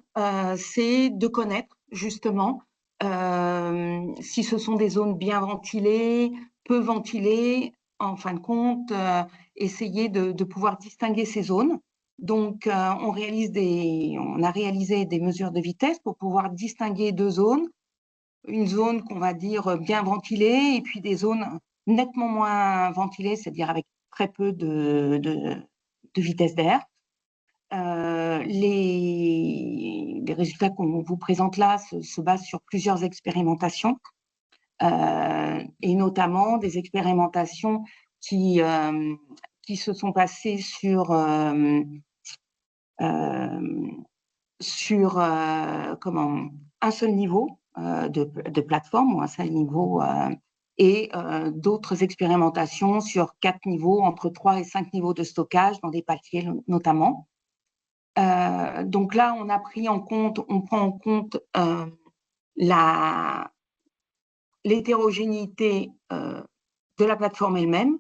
c'est de connaître justement si ce sont des zones bien ventilées, peu ventilées, en fin de compte, essayer de pouvoir distinguer ces zones. Donc, on a réalisé des mesures de vitesse pour pouvoir distinguer deux zones. Une zone qu'on va dire bien ventilée et puis des zones nettement moins ventilées, c'est-à-dire avec très peu de vitesse d'air. Les résultats qu'on vous présente là se basent sur plusieurs expérimentations et notamment des expérimentations qui se sont passées sur un seul niveau, de plateforme ou un seul niveau et d'autres expérimentations sur 4 niveaux, entre 3 et 5 niveaux de stockage dans des paliers notamment. Donc là, on prend en compte l'hétérogénéité de la plateforme elle-même,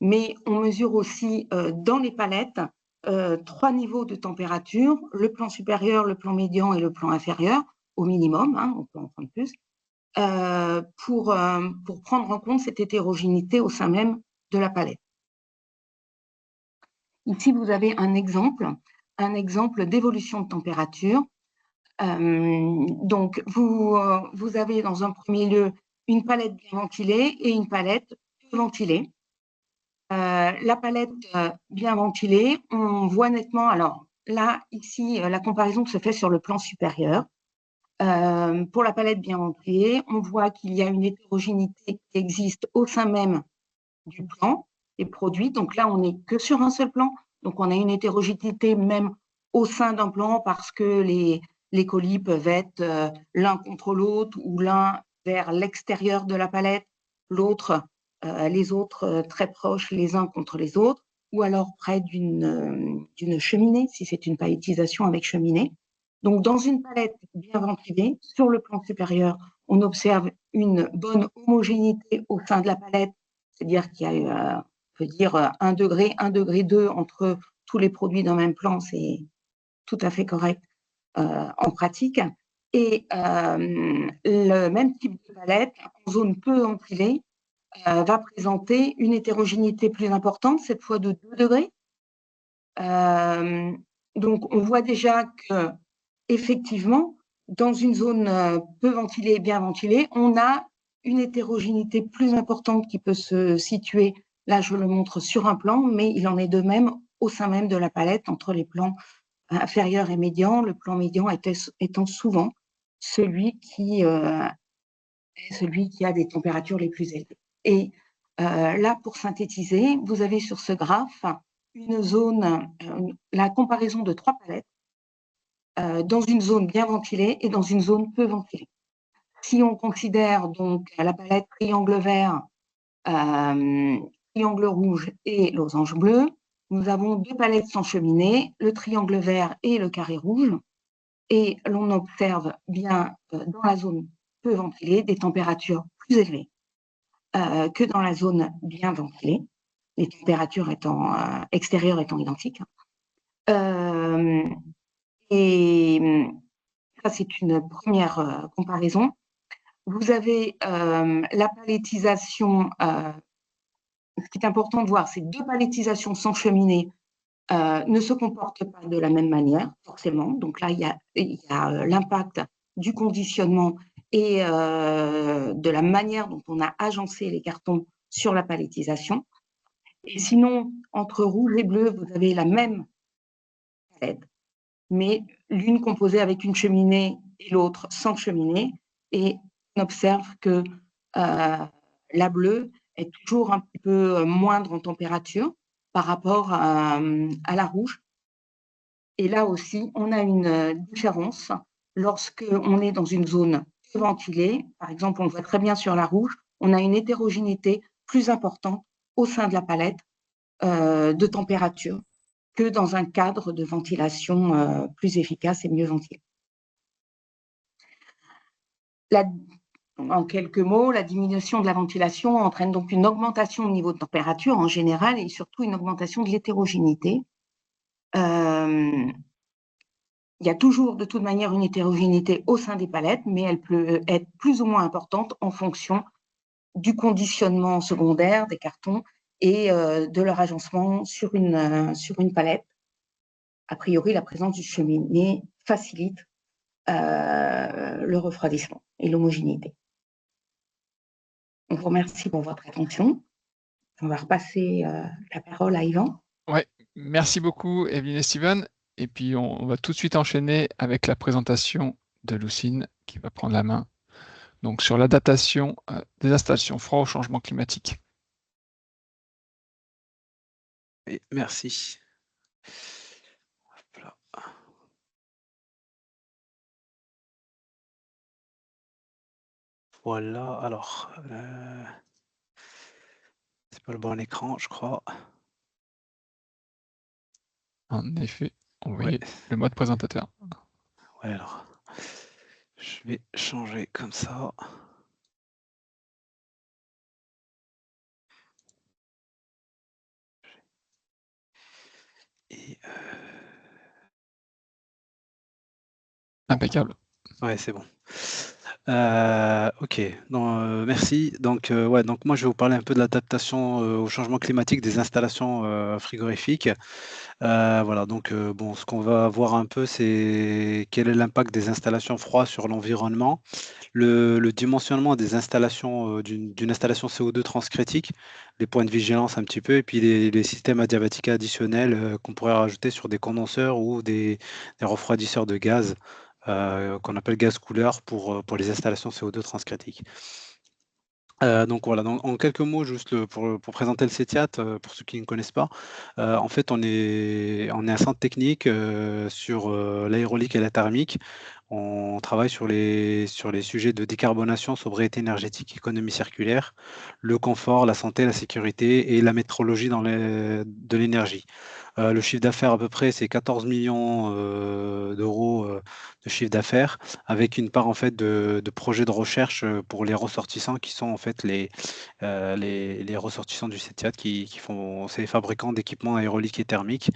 mais on mesure aussi dans les palettes 3 niveaux de température, le plan supérieur, le plan médian et le plan inférieur, au minimum, hein, on peut en prendre plus, pour prendre en compte cette hétérogénéité au sein même de la palette. Ici, vous avez un exemple d'évolution de température. Donc, vous avez dans un premier lieu une palette bien ventilée et une palette peu ventilée. La palette bien ventilée, on voit nettement, alors là, ici, la comparaison se fait sur le plan supérieur. Pour la palette bien ventilée, on voit qu'il y a une hétérogénéité qui existe au sein même du plan des produits. Donc là, on n'est que sur un seul plan. Donc, on a une hétérogénéité même au sein d'un plan parce que les colis peuvent être l'un contre l'autre ou l'un vers l'extérieur de la palette, les autres très proches les uns contre les autres, ou alors près d'une cheminée, si c'est une palettisation avec cheminée. Donc, dans une palette bien ventilée, sur le plan supérieur, on observe une bonne homogénéité au sein de la palette, c'est-à-dire qu'il y a, on peut dire, 1 degré, 1 degré 2 entre tous les produits d'un même plan, c'est tout à fait correct en pratique. Et le même type de palette, en zone peu ventilée, va présenter une hétérogénéité plus importante, cette fois de 2 degrés. Donc, on voit déjà que effectivement, dans une zone peu ventilée et bien ventilée, on a une hétérogénéité plus importante qui peut se situer, là je le montre sur un plan, mais il en est de même au sein même de la palette entre les plans inférieurs et médians, le plan médian étant souvent celui qui a des températures les plus élevées. Et là, pour synthétiser, vous avez sur ce graphe une zone, la comparaison de 3 palettes dans une zone bien ventilée et dans une zone peu ventilée. Si on considère donc la palette triangle vert, triangle rouge et losange bleu, nous avons 2 palettes sans cheminée, le triangle vert et le carré rouge, et l'on observe bien dans la zone peu ventilée des températures plus élevées que dans la zone bien ventilée, les températures extérieures étant identiques. Et ça, c'est une première comparaison. Vous avez la palettisation. Ce qui est important de voir, c'est 2 palettisations sans cheminée ne se comportent pas de la même manière, forcément. Donc là, il y a l'impact du conditionnement et de la manière dont on a agencé les cartons sur la palettisation. Et sinon, entre rouge et bleu, vous avez la même palette, mais l'une composée avec une cheminée et l'autre sans cheminée. Et on observe que la bleue est toujours un petit peu moindre en température par rapport à la rouge. Et là aussi, on a une différence lorsqu'on est dans une zone peu ventilée. Par exemple, on le voit très bien sur la rouge, on a une hétérogénéité plus importante au sein de la palette de température que dans un cadre de ventilation plus efficace et mieux ventilé. En quelques mots, la diminution de la ventilation entraîne donc une augmentation au niveau de température en général et surtout une augmentation de l'hétérogénéité. Il y a toujours de toute manière une hétérogénéité au sein des palettes, mais elle peut être plus ou moins importante en fonction du conditionnement secondaire des cartons et de leur agencement sur une palette. A priori, la présence du cheminée facilite le refroidissement et l'homogénéité. On vous remercie pour votre attention. On va repasser la parole à Yvan. Ouais, merci beaucoup Evelyne et Steven. Et puis on va tout de suite enchaîner avec la présentation de Lucine qui va prendre la main. Donc sur l'adaptation des installations froid au changement climatique. Oui, merci. Voilà, alors, c'est pas le bon écran, je crois. En effet, Ouais, envoyer le mode présentateur. ouais, alors, je vais changer comme ça. Et Impeccable. ouais, c'est bon. Ok, merci. Donc, donc moi je vais vous parler un peu de l'adaptation au changement climatique des installations frigorifiques. Voilà, donc bon, ce qu'on va voir un peu, c'est quel est l'impact des installations froides sur l'environnement, le dimensionnement des installations, d'une installation CO2 transcritique, les points de vigilance un petit peu, et puis les systèmes adiabatiques additionnels qu'on pourrait rajouter sur des condenseurs ou des refroidisseurs de gaz qu'on appelle gaz couleur pour les installations CO2 transcritiques. Donc voilà, donc en quelques mots, juste pour présenter le CETIAT, pour ceux qui ne connaissent pas, en fait, on est un centre technique sur l'aérolique et la thermique. On travaille sur les sujets de décarbonation, sobriété énergétique, économie circulaire, le confort, la santé, la sécurité et la métrologie de l'énergie. Le chiffre d'affaires à peu près, c'est 14 millions d'euros de chiffre d'affaires, avec une part en fait de projets de recherche pour les ressortissants qui sont en fait les ressortissants du CETIAT qui font, c'est les fabricants d'équipements aéroliques et thermiques.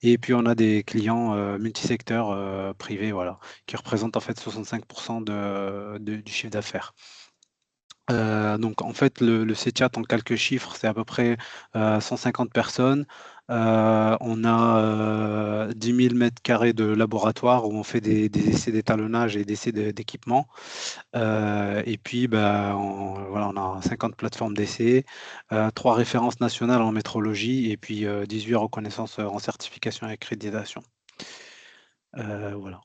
Et puis on a des clients multisecteurs privés, voilà, qui représentent en fait 65% du chiffre d'affaires. Donc en fait, le CETIAT en quelques chiffres, c'est à peu près 150 personnes. On a 10 000 mètres carrés de laboratoire où on fait des essais d'étalonnage et d'essais d'équipement. Et puis, voilà, on a 50 plateformes d'essais, 3 références nationales en métrologie et puis 18 reconnaissances en certification et accréditation. Voilà.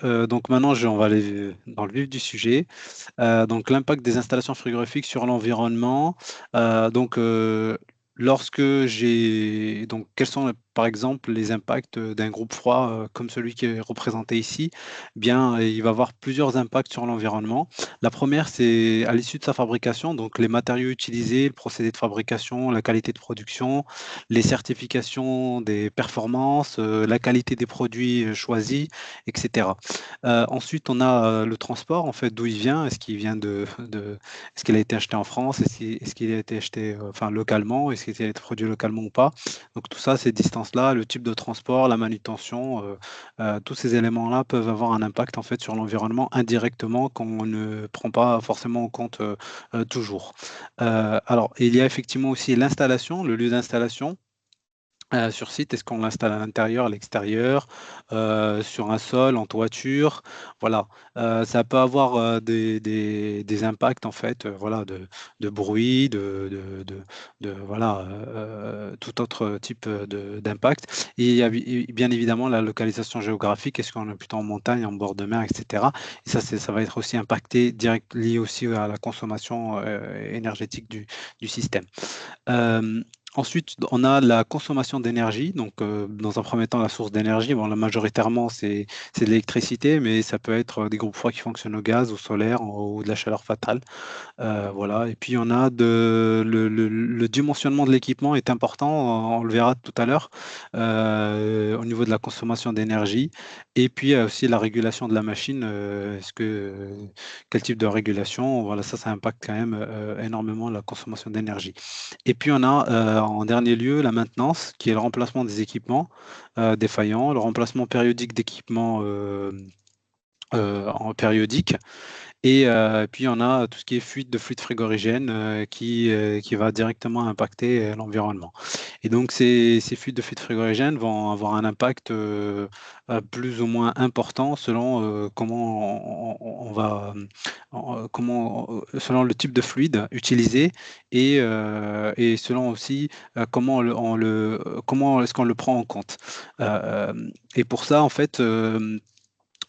Donc maintenant, on va aller dans le vif du sujet. Donc l'impact des installations frigorifiques sur l'environnement. Donc quels sont par exemple les impacts d'un groupe froid comme celui qui est représenté ici? Bien, il va avoir plusieurs impacts sur l'environnement. La première, c'est à l'issue de sa fabrication, donc les matériaux utilisés, le procédé de fabrication, la qualité de production, les certifications des performances, la qualité des produits choisis, etc. Ensuite, on a le transport, en fait, d'où il vient. Est-ce qu'il vient est-ce qu'il a été acheté en France? Est-ce qu'il a été acheté enfin, localement? Est-ce qu'il a été produit localement ou pas? Donc tout ça, ces distances-là, le type de transport, la manutention, tous ces éléments-là peuvent avoir un impact en fait sur l'environnement indirectement qu'on ne prend pas forcément en compte toujours. Alors, il y a effectivement aussi l'installation, le lieu d'installation. Sur site, est-ce qu'on l'installe à l'intérieur, à l'extérieur, sur un sol, en toiture? Voilà, ça peut avoir, des impacts en fait, voilà, de bruit, voilà, tout autre type, d'impact. Et il y a bien évidemment la localisation géographique. Est-ce qu'on est plutôt en montagne, en bord de mer, et cetera? Et ça va être aussi impacté lié aussi à la consommation, énergétique du système. Ensuite, on a la consommation d'énergie. Donc, dans un premier temps, la source d'énergie, bon, là, majoritairement, c'est de l'électricité, mais ça peut être des groupes froids qui fonctionnent au gaz, au solaire ou de la chaleur fatale. Voilà. Et puis, on a le dimensionnement de l'équipement est important, on le verra tout à l'heure, au niveau de la consommation d'énergie. Et puis, il y a aussi la régulation de la machine. Quel type de régulation? Voilà, ça impacte quand même énormément la consommation d'énergie. Et puis, on a en dernier lieu la maintenance, qui est le remplacement des équipements défaillants, le remplacement périodique d'équipements en périodique. Et puis on a tout ce qui est fuite de fluide frigorigène qui va directement impacter l'environnement. Et donc ces fuites de fluide frigorigène vont avoir un impact plus ou moins important selon comment on va, selon le type de fluide utilisé et selon aussi comment est-ce qu'on le prend en compte. Et pour ça, en fait,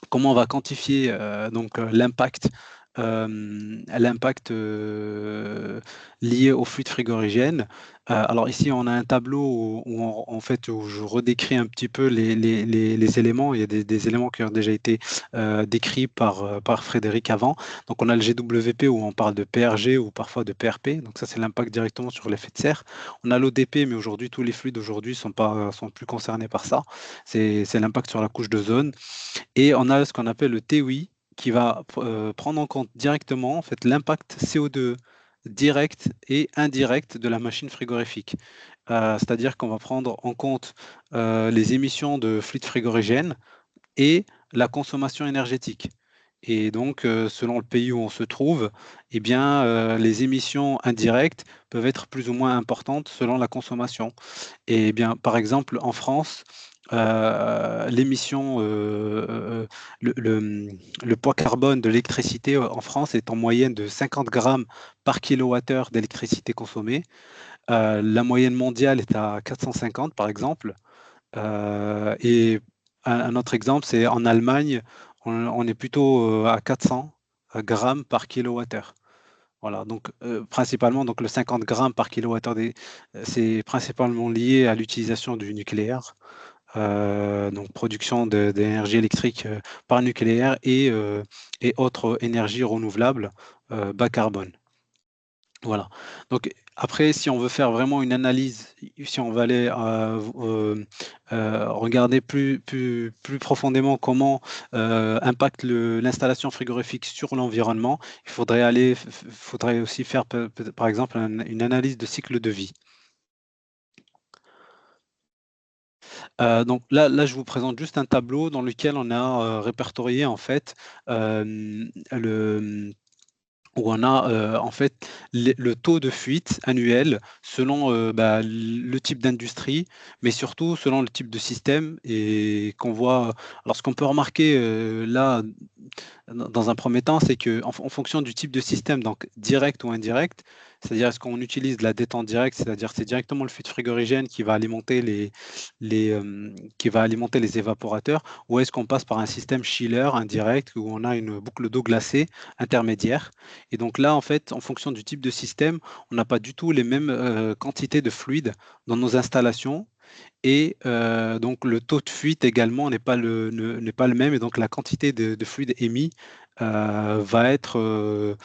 comment on va quantifier donc l'impact lié au fluide frigorigène. Alors ici, on a un tableau en fait, où je redécris un petit peu les éléments. Il y a des éléments qui ont déjà été décrits par Frédéric avant. Donc on a le GWP où on parle de PRG ou parfois de PRP. Donc ça, c'est l'impact directement sur l'effet de serre. On a l'ODP, mais aujourd'hui, tous les fluides aujourd'hui sont plus concernés par ça. C'est l'impact sur la couche d'ozone. Et on a ce qu'on appelle le TOI qui va prendre en compte directement en fait, l'impact CO2 direct et indirect de la machine frigorifique. C'est-à-dire qu'on va prendre en compte les émissions de fluides frigorigènes et la consommation énergétique. Et donc, selon le pays où on se trouve, eh bien, les émissions indirectes peuvent être plus ou moins importantes selon la consommation. Et eh bien, par exemple, en France, l'émission, le poids carbone de l'électricité en France est en moyenne de 50 grammes par kilowattheure d'électricité consommée. La moyenne mondiale est à 450, par exemple. Et un autre exemple, c'est en Allemagne, on est plutôt à 400 grammes par kilowattheure. Voilà, donc principalement donc le 50 grammes par kilowattheure, c'est principalement lié à l'utilisation du nucléaire, donc production d'énergie électrique par nucléaire et autres énergies renouvelables bas carbone. Voilà. Donc après, si on veut faire vraiment une analyse, si on va aller regarder plus profondément comment impacte l'installation frigorifique sur l'environnement, il faudrait aussi faire par exemple une analyse de cycle de vie. Donc là, je vous présente juste un tableau dans lequel on a répertorié en fait où on a en fait le taux de fuite annuel selon le type d'industrie, mais surtout selon le type de système et qu'on voit. Alors ce qu'on peut remarquer là dans un premier temps, c'est qu'en fonction du type de système, donc direct ou indirect, c'est-à-dire est-ce qu'on utilise de la détente directe, c'est-à-dire c'est directement le fluide frigorigène qui va alimenter les évaporateurs, ou est-ce qu'on passe par un système chiller indirect où on a une boucle d'eau glacée intermédiaire. Et donc là, en fait, en fonction du type de système, on n'a pas du tout les mêmes quantités de fluide dans nos installations. Et donc le taux de fuite également n'est pas le même, et donc la quantité de fluide émis va être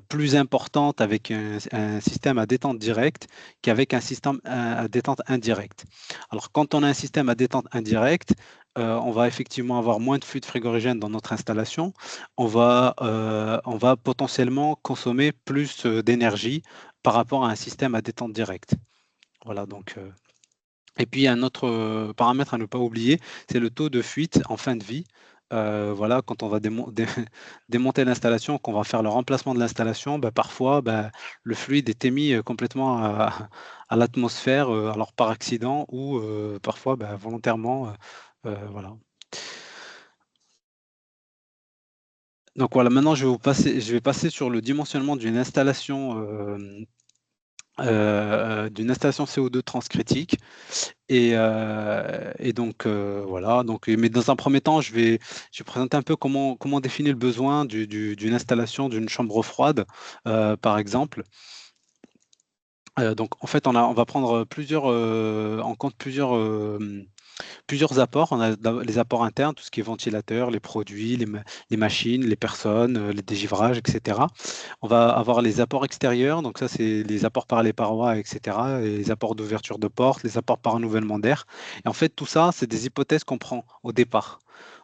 plus importante avec un système à détente directe qu'avec un système à détente indirecte. Alors quand on a un système à détente indirecte, on va effectivement avoir moins de fluide frigorigène dans notre installation. On va potentiellement consommer plus d'énergie par rapport à un système à détente directe. Voilà, donc et puis un autre paramètre à ne pas oublier, c'est le taux de fuite en fin de vie. Voilà, quand on va démonter l'installation, qu'on va faire le remplacement de l'installation, parfois le fluide est émis complètement à l'atmosphère, alors par accident ou parfois volontairement. Voilà. Donc voilà, maintenant je vais passer sur le dimensionnement d'une installation CO2 transcritique. Et donc voilà. Donc, mais dans un premier temps, je vais présenter un peu comment définir le besoin d'une installation d'une chambre froide, par exemple. Donc en fait, on va prendre en compte plusieurs apports. On a les apports internes, tout ce qui est ventilateur, les produits, les machines, les personnes, les dégivrages, etc. On va avoir les apports extérieurs, donc ça c'est les apports par les parois, etc. Et les apports d'ouverture de porte, les apports par renouvellement d'air. Et en fait, tout ça, c'est des hypothèses qu'on prend au départ.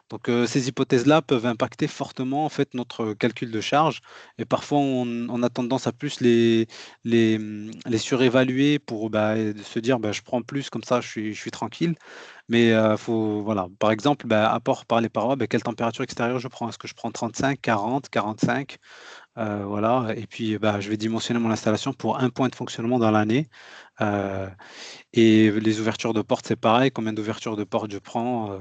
Donc ces hypothèses-là peuvent impacter fortement en fait notre calcul de charge, et parfois on a tendance à plus les surévaluer pour se dire je prends plus comme ça je suis tranquille. Mais voilà. Par exemple, apport par les parois, quelle température extérieure je prends? Est-ce que je prends 35, 40, 45? Voilà. Et puis je vais dimensionner mon installation pour un point de fonctionnement dans l'année. Et les ouvertures de porte, c'est pareil. Combien d'ouvertures de porte je prends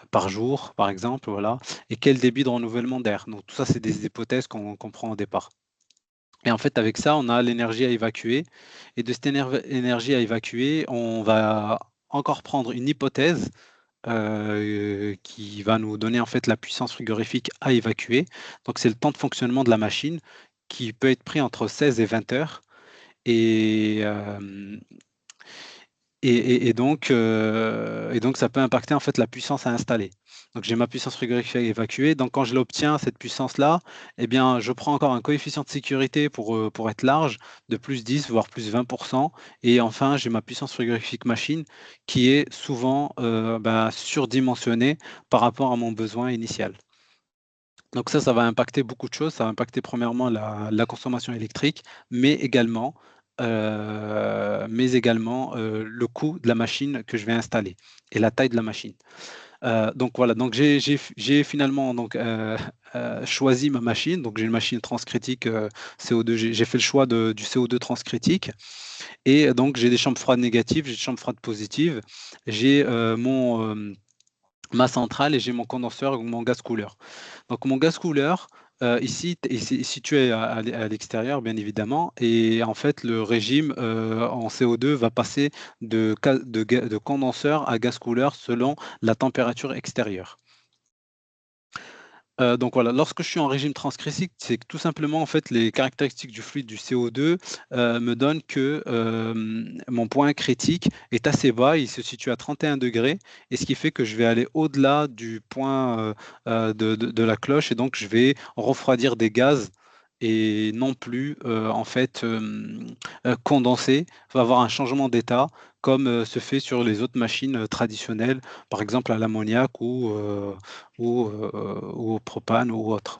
par jour, par exemple, voilà. Et quel débit de renouvellement d'air? Donc tout ça, c'est des hypothèses qu'on prend au départ. Et en fait, avec ça, on a l'énergie à évacuer. Et de cette énergie à évacuer, on va encore prendre une hypothèse qui va nous donner en fait la puissance frigorifique à évacuer. Donc c'est le temps de fonctionnement de la machine qui peut être pris entre 16 et 20 heures. Et, et donc, ça peut impacter en fait la puissance à installer. Donc, j'ai ma puissance frigorifique à évacuer. Donc, quand je l'obtiens, cette puissance-là, eh bien, je prends encore un coefficient de sécurité pour être large de plus 10, voire plus 20%. Et enfin, j'ai ma puissance frigorifique machine qui est souvent surdimensionnée par rapport à mon besoin initial. Donc ça va impacter beaucoup de choses. Ça va impacter premièrement la consommation électrique, mais également, le coût de la machine que je vais installer et la taille de la machine. Donc voilà, donc j'ai finalement choisi ma machine. Donc j'ai une machine transcritique CO2. J'ai fait le choix du CO2 transcritique. Et donc j'ai des chambres froides négatives, j'ai des chambres froides positives. J'ai ma centrale et j'ai mon condenseur ou mon gaz couleur. Donc mon gaz couleur, ici, est situé à l'extérieur, bien évidemment, et en fait, le régime en CO2 va passer de condenseur à gaz couleur selon la température extérieure. Donc voilà, lorsque je suis en régime transcritique, c'est que tout simplement, en fait, les caractéristiques du fluide du CO2 me donnent que mon point critique est assez bas, il se situe à 31 degrés, et ce qui fait que je vais aller au-delà du point de la cloche, et donc je vais refroidir des gaz et non plus en fait condenser, va avoir un changement d'état comme se fait sur les autres machines traditionnelles, par exemple à l'ammoniac ou au propane ou autre.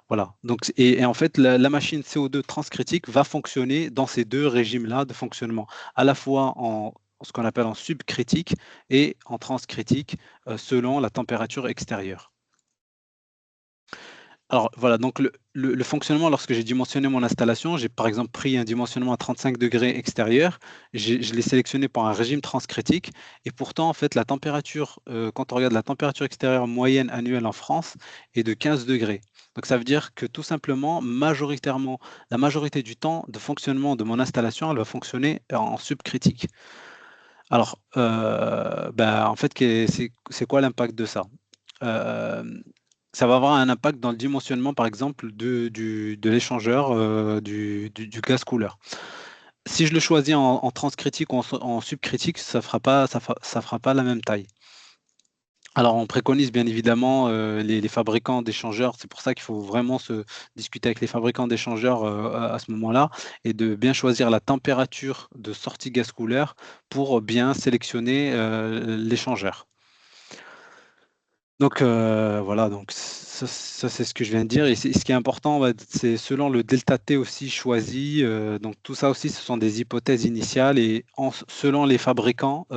Voilà. Donc, et en fait, la machine CO2 transcritique va fonctionner dans ces deux régimes-là de fonctionnement, à la fois en ce qu'on appelle en subcritique et en transcritique selon la température extérieure. Alors voilà, donc le fonctionnement, lorsque j'ai dimensionné mon installation, j'ai par exemple pris un dimensionnement à 35 degrés extérieur, je l'ai sélectionné pour un régime transcritique, et pourtant, en fait, la température, quand on regarde la température extérieure moyenne annuelle en France, est de 15 degrés. Donc ça veut dire que tout simplement, majoritairement, la majorité du temps de fonctionnement de mon installation, elle va fonctionner en subcritique. Alors, en fait, c'est quoi l'impact de ça? Ça va avoir un impact dans le dimensionnement, par exemple, de l'échangeur du gaz couleur. Si je le choisis en transcritique ou en subcritique, ça fera pas la même taille. Alors, on préconise bien évidemment les fabricants d'échangeurs. C'est pour ça qu'il faut vraiment se discuter avec les fabricants d'échangeurs à ce moment-là et de bien choisir la température de sortie gaz couleur pour bien sélectionner l'échangeur. Donc voilà, donc ça c'est ce que je viens de dire, et ce qui est important, c'est selon le delta T aussi choisi, donc tout ça aussi ce sont des hypothèses initiales, et selon les fabricants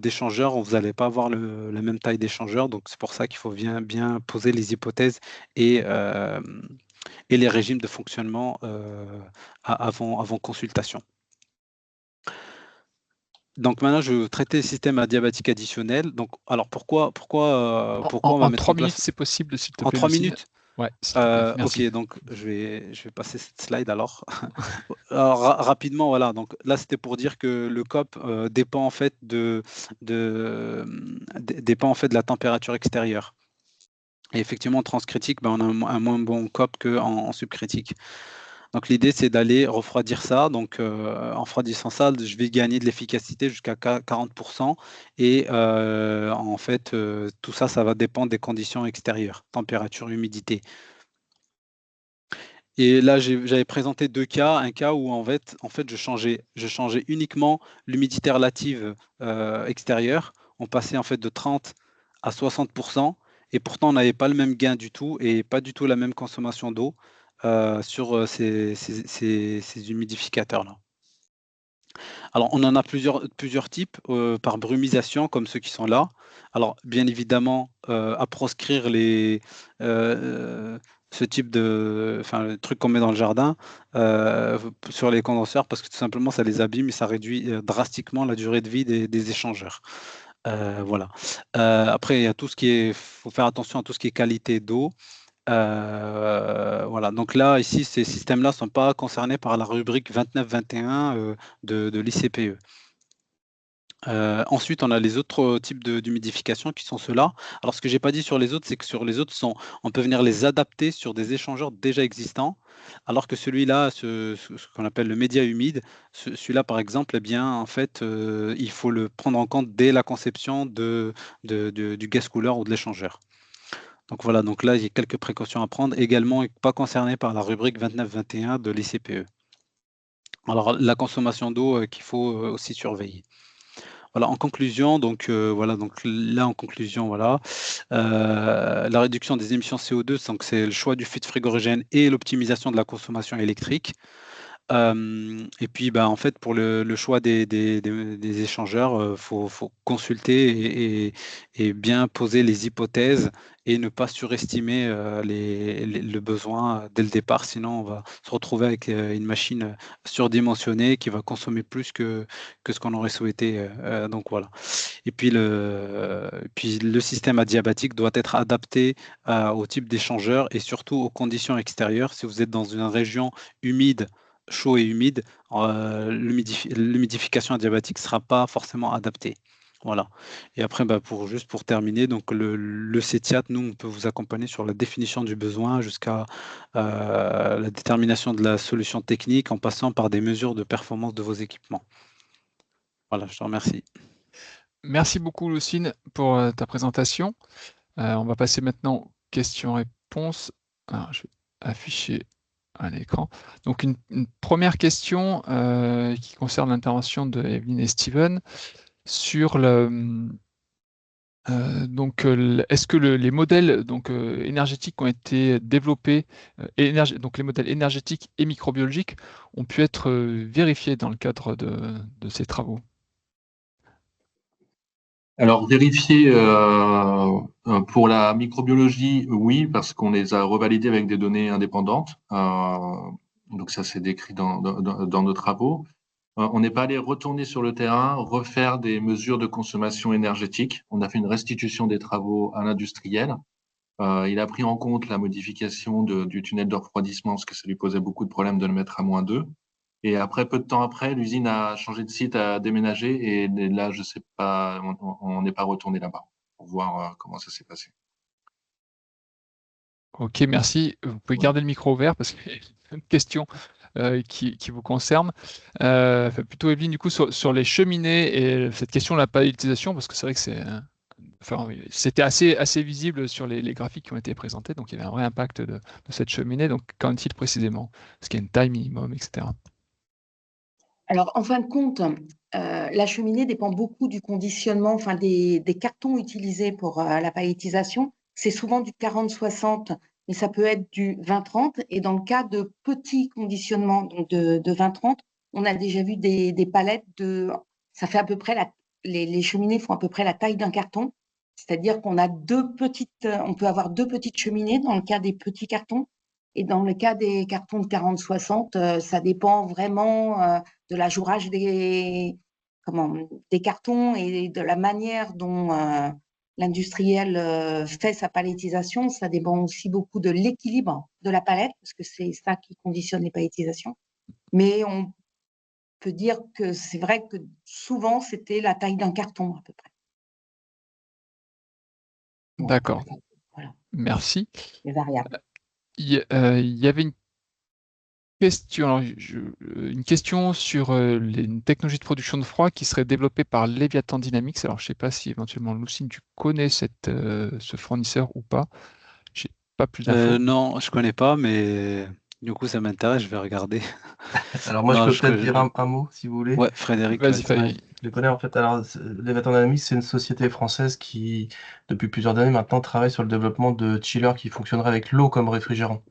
d'échangeurs, vous n'allez pas avoir la même taille d'échangeur, donc c'est pour ça qu'il faut bien poser les hypothèses et les régimes de fonctionnement avant consultation. Donc maintenant, je vais traiter les systèmes adiabatiques additionnels. Donc, alors pourquoi on va En mettre 3 en place minutes, c'est possible, s'il te en plaît, 3 Lucille. minutes? Ouais, s'il te plaît, Ok, merci. donc je vais passer cette slide alors. Alors, rapidement, voilà. Donc là, c'était pour dire que le COP dépend en fait dépend en fait de la température extérieure. Et effectivement, en transcritique, on a un moins bon COP qu'en subcritique. Donc l'idée, c'est d'aller refroidir ça. Donc en refroidissant ça, je vais gagner de l'efficacité jusqu'à 40%. Et en fait, tout ça, ça va dépendre des conditions extérieures, température, humidité. Et là, j'avais présenté deux cas. Un cas où en fait je changeais uniquement l'humidité relative extérieure. On passait en fait de 30 à 60%. Et pourtant, on n'avait pas le même gain du tout et pas du tout la même consommation d'eau sur ces humidificateurs-là. Alors, on en a plusieurs types par brumisation, comme ceux qui sont là. Alors, bien évidemment, à proscrire ce type le truc qu'on met dans le jardin sur les condenseurs, parce que tout simplement, ça les abîme et ça réduit drastiquement la durée de vie des échangeurs. Voilà. Après, il y a faut faire attention à tout ce qui est qualité d'eau. Voilà, donc là, ici, ces systèmes-là ne sont pas concernés par la rubrique 29-21 de l'ICPE. Ensuite, on a les autres types d'humidification qui sont ceux-là. Alors, ce que j'ai pas dit sur les autres, c'est que sur les autres, on peut venir les adapter sur des échangeurs déjà existants, alors que celui-là, ce qu'on appelle le média humide, celui-là, par exemple, eh bien, en fait, il faut le prendre en compte dès la conception du gas cooler ou de l'échangeur. Donc voilà, donc là, il y a quelques précautions à prendre, également pas concerné par la rubrique 29-21 de l'ICPE. Alors, la consommation d'eau qu'il faut aussi surveiller. Voilà, en conclusion, donc voilà, donc là, en conclusion, voilà, la réduction des émissions CO2, donc c'est le choix du fluide frigorigène et l'optimisation de la consommation électrique. Et puis, bah, en fait, pour le choix des échangeurs, faut consulter et bien poser les hypothèses et ne pas surestimer le besoin dès le départ, sinon on va se retrouver avec une machine surdimensionnée qui va consommer plus que ce qu'on aurait souhaité. Donc voilà. Et puis le système adiabatique doit être adapté au type d'échangeur et surtout aux conditions extérieures. Si vous êtes dans une région humide, chaud et humide, l'humidification adiabatique ne sera pas forcément adaptée. Voilà. Et après, bah, juste pour terminer, donc le CETIAT, nous, on peut vous accompagner sur la définition du besoin jusqu'à la détermination de la solution technique en passant par des mesures de performance de vos équipements. Voilà, je te remercie. Merci beaucoup, Lucine, pour ta présentation. On va passer maintenant aux questions-réponses. Alors, je vais afficher à l'écran. Donc, une première question qui concerne l'intervention de Evelyne et Steven sur est-ce que les modèles énergétiques qui ont été développés, donc les modèles énergétiques et microbiologiques, ont pu être vérifiés dans le cadre de ces travaux? Alors, vérifier pour la microbiologie, oui, parce qu'on les a revalidés avec des données indépendantes. Donc, ça, c'est décrit dans nos travaux. On n'est pas allé retourner sur le terrain, refaire des mesures de consommation énergétique. On a fait une restitution des travaux à l'industriel. Il a pris en compte la modification du tunnel de refroidissement parce que ça lui posait beaucoup de problèmes de le mettre à -2. Et après, peu de temps après, l'usine a changé de site, a déménagé. Et là, je sais pas, on n'est pas retourné là-bas pour voir comment ça s'est passé. Ok, merci. Vous pouvez garder le micro ouvert parce qu'il y a une question qui vous concerne. Plutôt Evelyne, du coup, sur les cheminées et cette question de la palettisation, parce que c'est vrai que c'était assez visible sur les graphiques qui ont été présentés, donc il y avait un vrai impact de cette cheminée. Donc, qu'en est-il précisément? Est-ce qu'il y a une taille minimum, etc.? Alors, en fin de compte, la cheminée dépend beaucoup du conditionnement, enfin des cartons utilisés pour la palettisation. C'est souvent du 40-60, mais ça peut être du 20-30. Et dans le cas de petits conditionnements, donc de 20-30, on a déjà vu des palettes ça fait à peu près les cheminées font à peu près la taille d'un carton. C'est-à-dire qu'on a on peut avoir deux petites cheminées dans le cas des petits cartons. Et dans le cas des cartons de 40-60, ça dépend vraiment de l'ajourage des cartons et de la manière dont l'industriel fait sa palettisation. Ça dépend aussi beaucoup de l'équilibre de la palette, parce que c'est ça qui conditionne les palettisations. Mais on peut dire que c'est vrai que souvent, c'était la taille d'un carton à peu près. D'accord. Voilà. Merci. Les variables. Il y avait une question sur les technologies de production de froid qui seraient développées par Leviathan Dynamics. Alors, je ne sais pas si éventuellement, Lucine, tu connais ce fournisseur ou pas. Je n'ai pas plus d'infos. Non, je connais pas, mais du coup, ça m'intéresse, je vais regarder. Alors moi, Non, je peux peut-être dire un mot, si vous voulez. Ouais, Frédéric, Vas-y, vas-y. Ouais, je les connais en fait. Alors, Leviathan Dynamics, c'est une société française qui, depuis plusieurs années maintenant, travaille sur le développement de chillers qui fonctionneraient avec l'eau comme réfrigérant.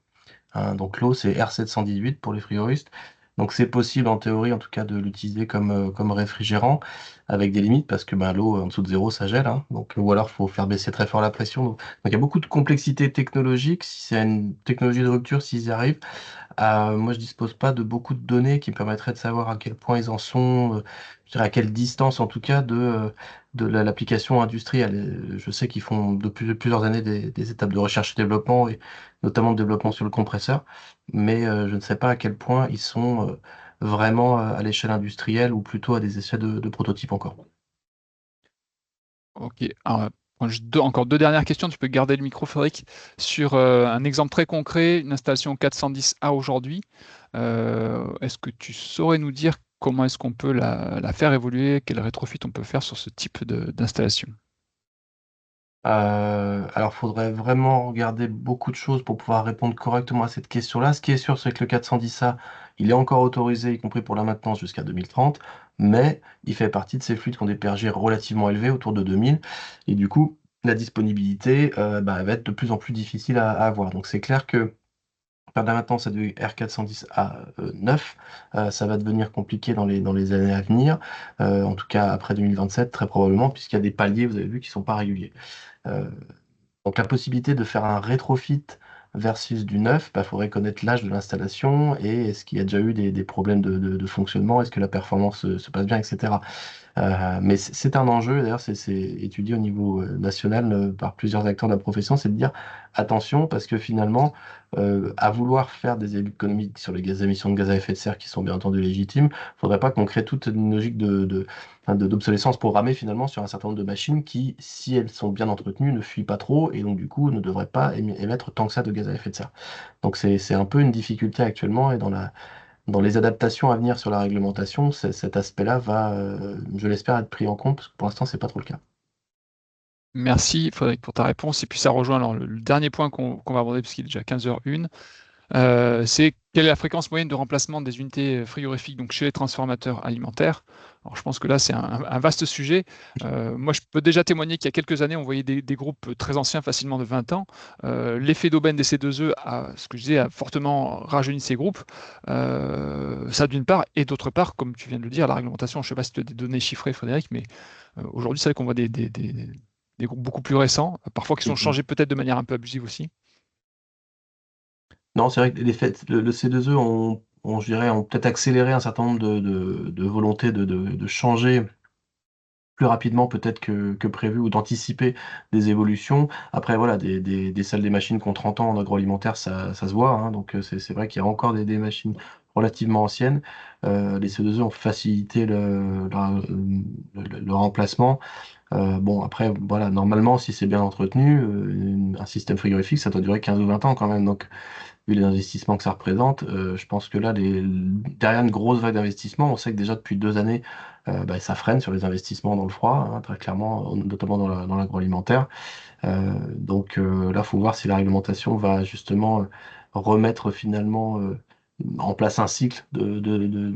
Hein, donc l'eau, c'est R718 pour les frigoristes. Donc c'est possible en théorie, en tout cas, de l'utiliser comme réfrigérant, avec des limites, parce que ben, l'eau en dessous de zéro, ça gèle. Hein. Donc, ou alors, il faut faire baisser très fort la pression. Donc, il y a beaucoup de complexité technologique. Si c'est une technologie de rupture, s'ils y arrivent, moi, je dispose pas de beaucoup de données qui me permettraient de savoir à quel point ils en sont, je dirais à quelle distance en tout cas de l'application industrielle. Je sais qu'ils font depuis plusieurs années des étapes de recherche et développement, et notamment de développement sur le compresseur, mais je ne sais pas à quel point ils sont vraiment à l'échelle industrielle ou plutôt à des essais de prototypes encore. Ok. Alors, encore deux dernières questions. Tu peux garder le micro, Frédéric. Sur un exemple très concret, une installation 410A aujourd'hui, est-ce que tu saurais nous dire comment est-ce qu'on peut la faire évoluer, quel rétrofit on peut faire sur ce type d'installation? Alors, il faudrait vraiment regarder beaucoup de choses pour pouvoir répondre correctement à cette question-là. Ce qui est sûr, c'est que le 410A, il est encore autorisé, y compris pour la maintenance, jusqu'à 2030, mais il fait partie de ces fluides qui ont des PRG relativement élevés, autour de 2000, et du coup, la disponibilité va être de plus en plus difficile à avoir. Donc, c'est clair que faire de la maintenance à du R410A 9, ça va devenir compliqué dans les années à venir, en tout cas après 2027, très probablement, puisqu'il y a des paliers, vous avez vu, qui ne sont pas réguliers. Euh, donc la possibilité de faire un rétrofit versus du neuf, il faudrait connaître l'âge de l'installation et est-ce qu'il y a déjà eu des problèmes de fonctionnement, est-ce que la performance se passe bien, etc. Mais c'est un enjeu, d'ailleurs c'est étudié au niveau national par plusieurs acteurs de la profession, c'est de dire attention parce que finalement, à vouloir faire des économies sur les émissions de gaz à effet de serre qui sont bien entendu légitimes, il ne faudrait pas qu'on crée toute une logique d'obsolescence programmée finalement sur un certain nombre de machines qui, si elles sont bien entretenues, ne fuient pas trop et donc du coup ne devraient pas émettre tant que ça de gaz à effet de serre. Donc c'est un peu une difficulté actuellement et dans les adaptations à venir sur la réglementation, cet aspect-là va, je l'espère, être pris en compte, parce que pour l'instant, c'est pas trop le cas. Merci, Frédéric, pour ta réponse. Et puis ça rejoint alors, le dernier point qu'on va aborder, puisqu'il est déjà 15h01. C'est quelle est la fréquence moyenne de remplacement des unités frigorifiques donc chez les transformateurs alimentaires. Alors, je pense que là, c'est un vaste sujet. Moi, je peux déjà témoigner qu'il y a quelques années, on voyait des groupes très anciens, facilement de 20 ans. L'effet d'aubaine des C2E, ce que je disais, a fortement rajeuni ces groupes. Ça, d'une part. Et d'autre part, comme tu viens de le dire, la réglementation, je ne sais pas si tu as des données chiffrées, Frédéric, mais aujourd'hui, c'est vrai qu'on voit des groupes beaucoup plus récents, parfois qui sont changés peut-être de manière un peu abusive aussi. Non, c'est vrai que le C2E je dirais, ont peut-être accéléré un certain nombre de volontés de changer plus rapidement peut-être que prévu ou d'anticiper des évolutions. Après, voilà, des salles des machines qui ont 30 ans en agroalimentaire, ça se voit, hein. Donc, c'est vrai qu'il y a encore des machines relativement anciennes. Les C2E ont facilité le remplacement. Bon, après, voilà, normalement, si c'est bien entretenu, un système frigorifique, ça doit durer 15 ou 20 ans quand même. Donc, vu les investissements que ça représente, je pense que là, derrière une grosse vague d'investissement, on sait que déjà depuis 2 années, ça freine sur les investissements dans le froid, hein, très clairement, notamment dans l'agroalimentaire. Donc là, il faut voir si la réglementation va justement remettre finalement en place un cycle de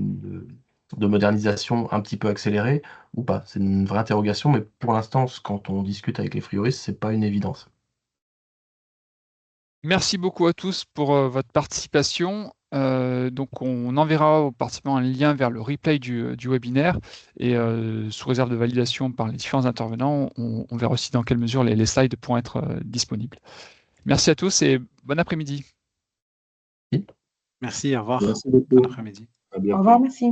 modernisation un petit peu accéléré ou pas. C'est une vraie interrogation, mais pour l'instant, quand on discute avec les frioristes, c'est pas une évidence. Merci beaucoup à tous pour votre participation. Donc, on enverra aux participants un lien vers le replay du webinaire et sous réserve de validation par les différents intervenants, on verra aussi dans quelle mesure les slides pourront être disponibles. Merci à tous et bon après-midi. Merci, au revoir. Merci beaucoup. Bon après-midi. À bientôt. Au revoir, merci.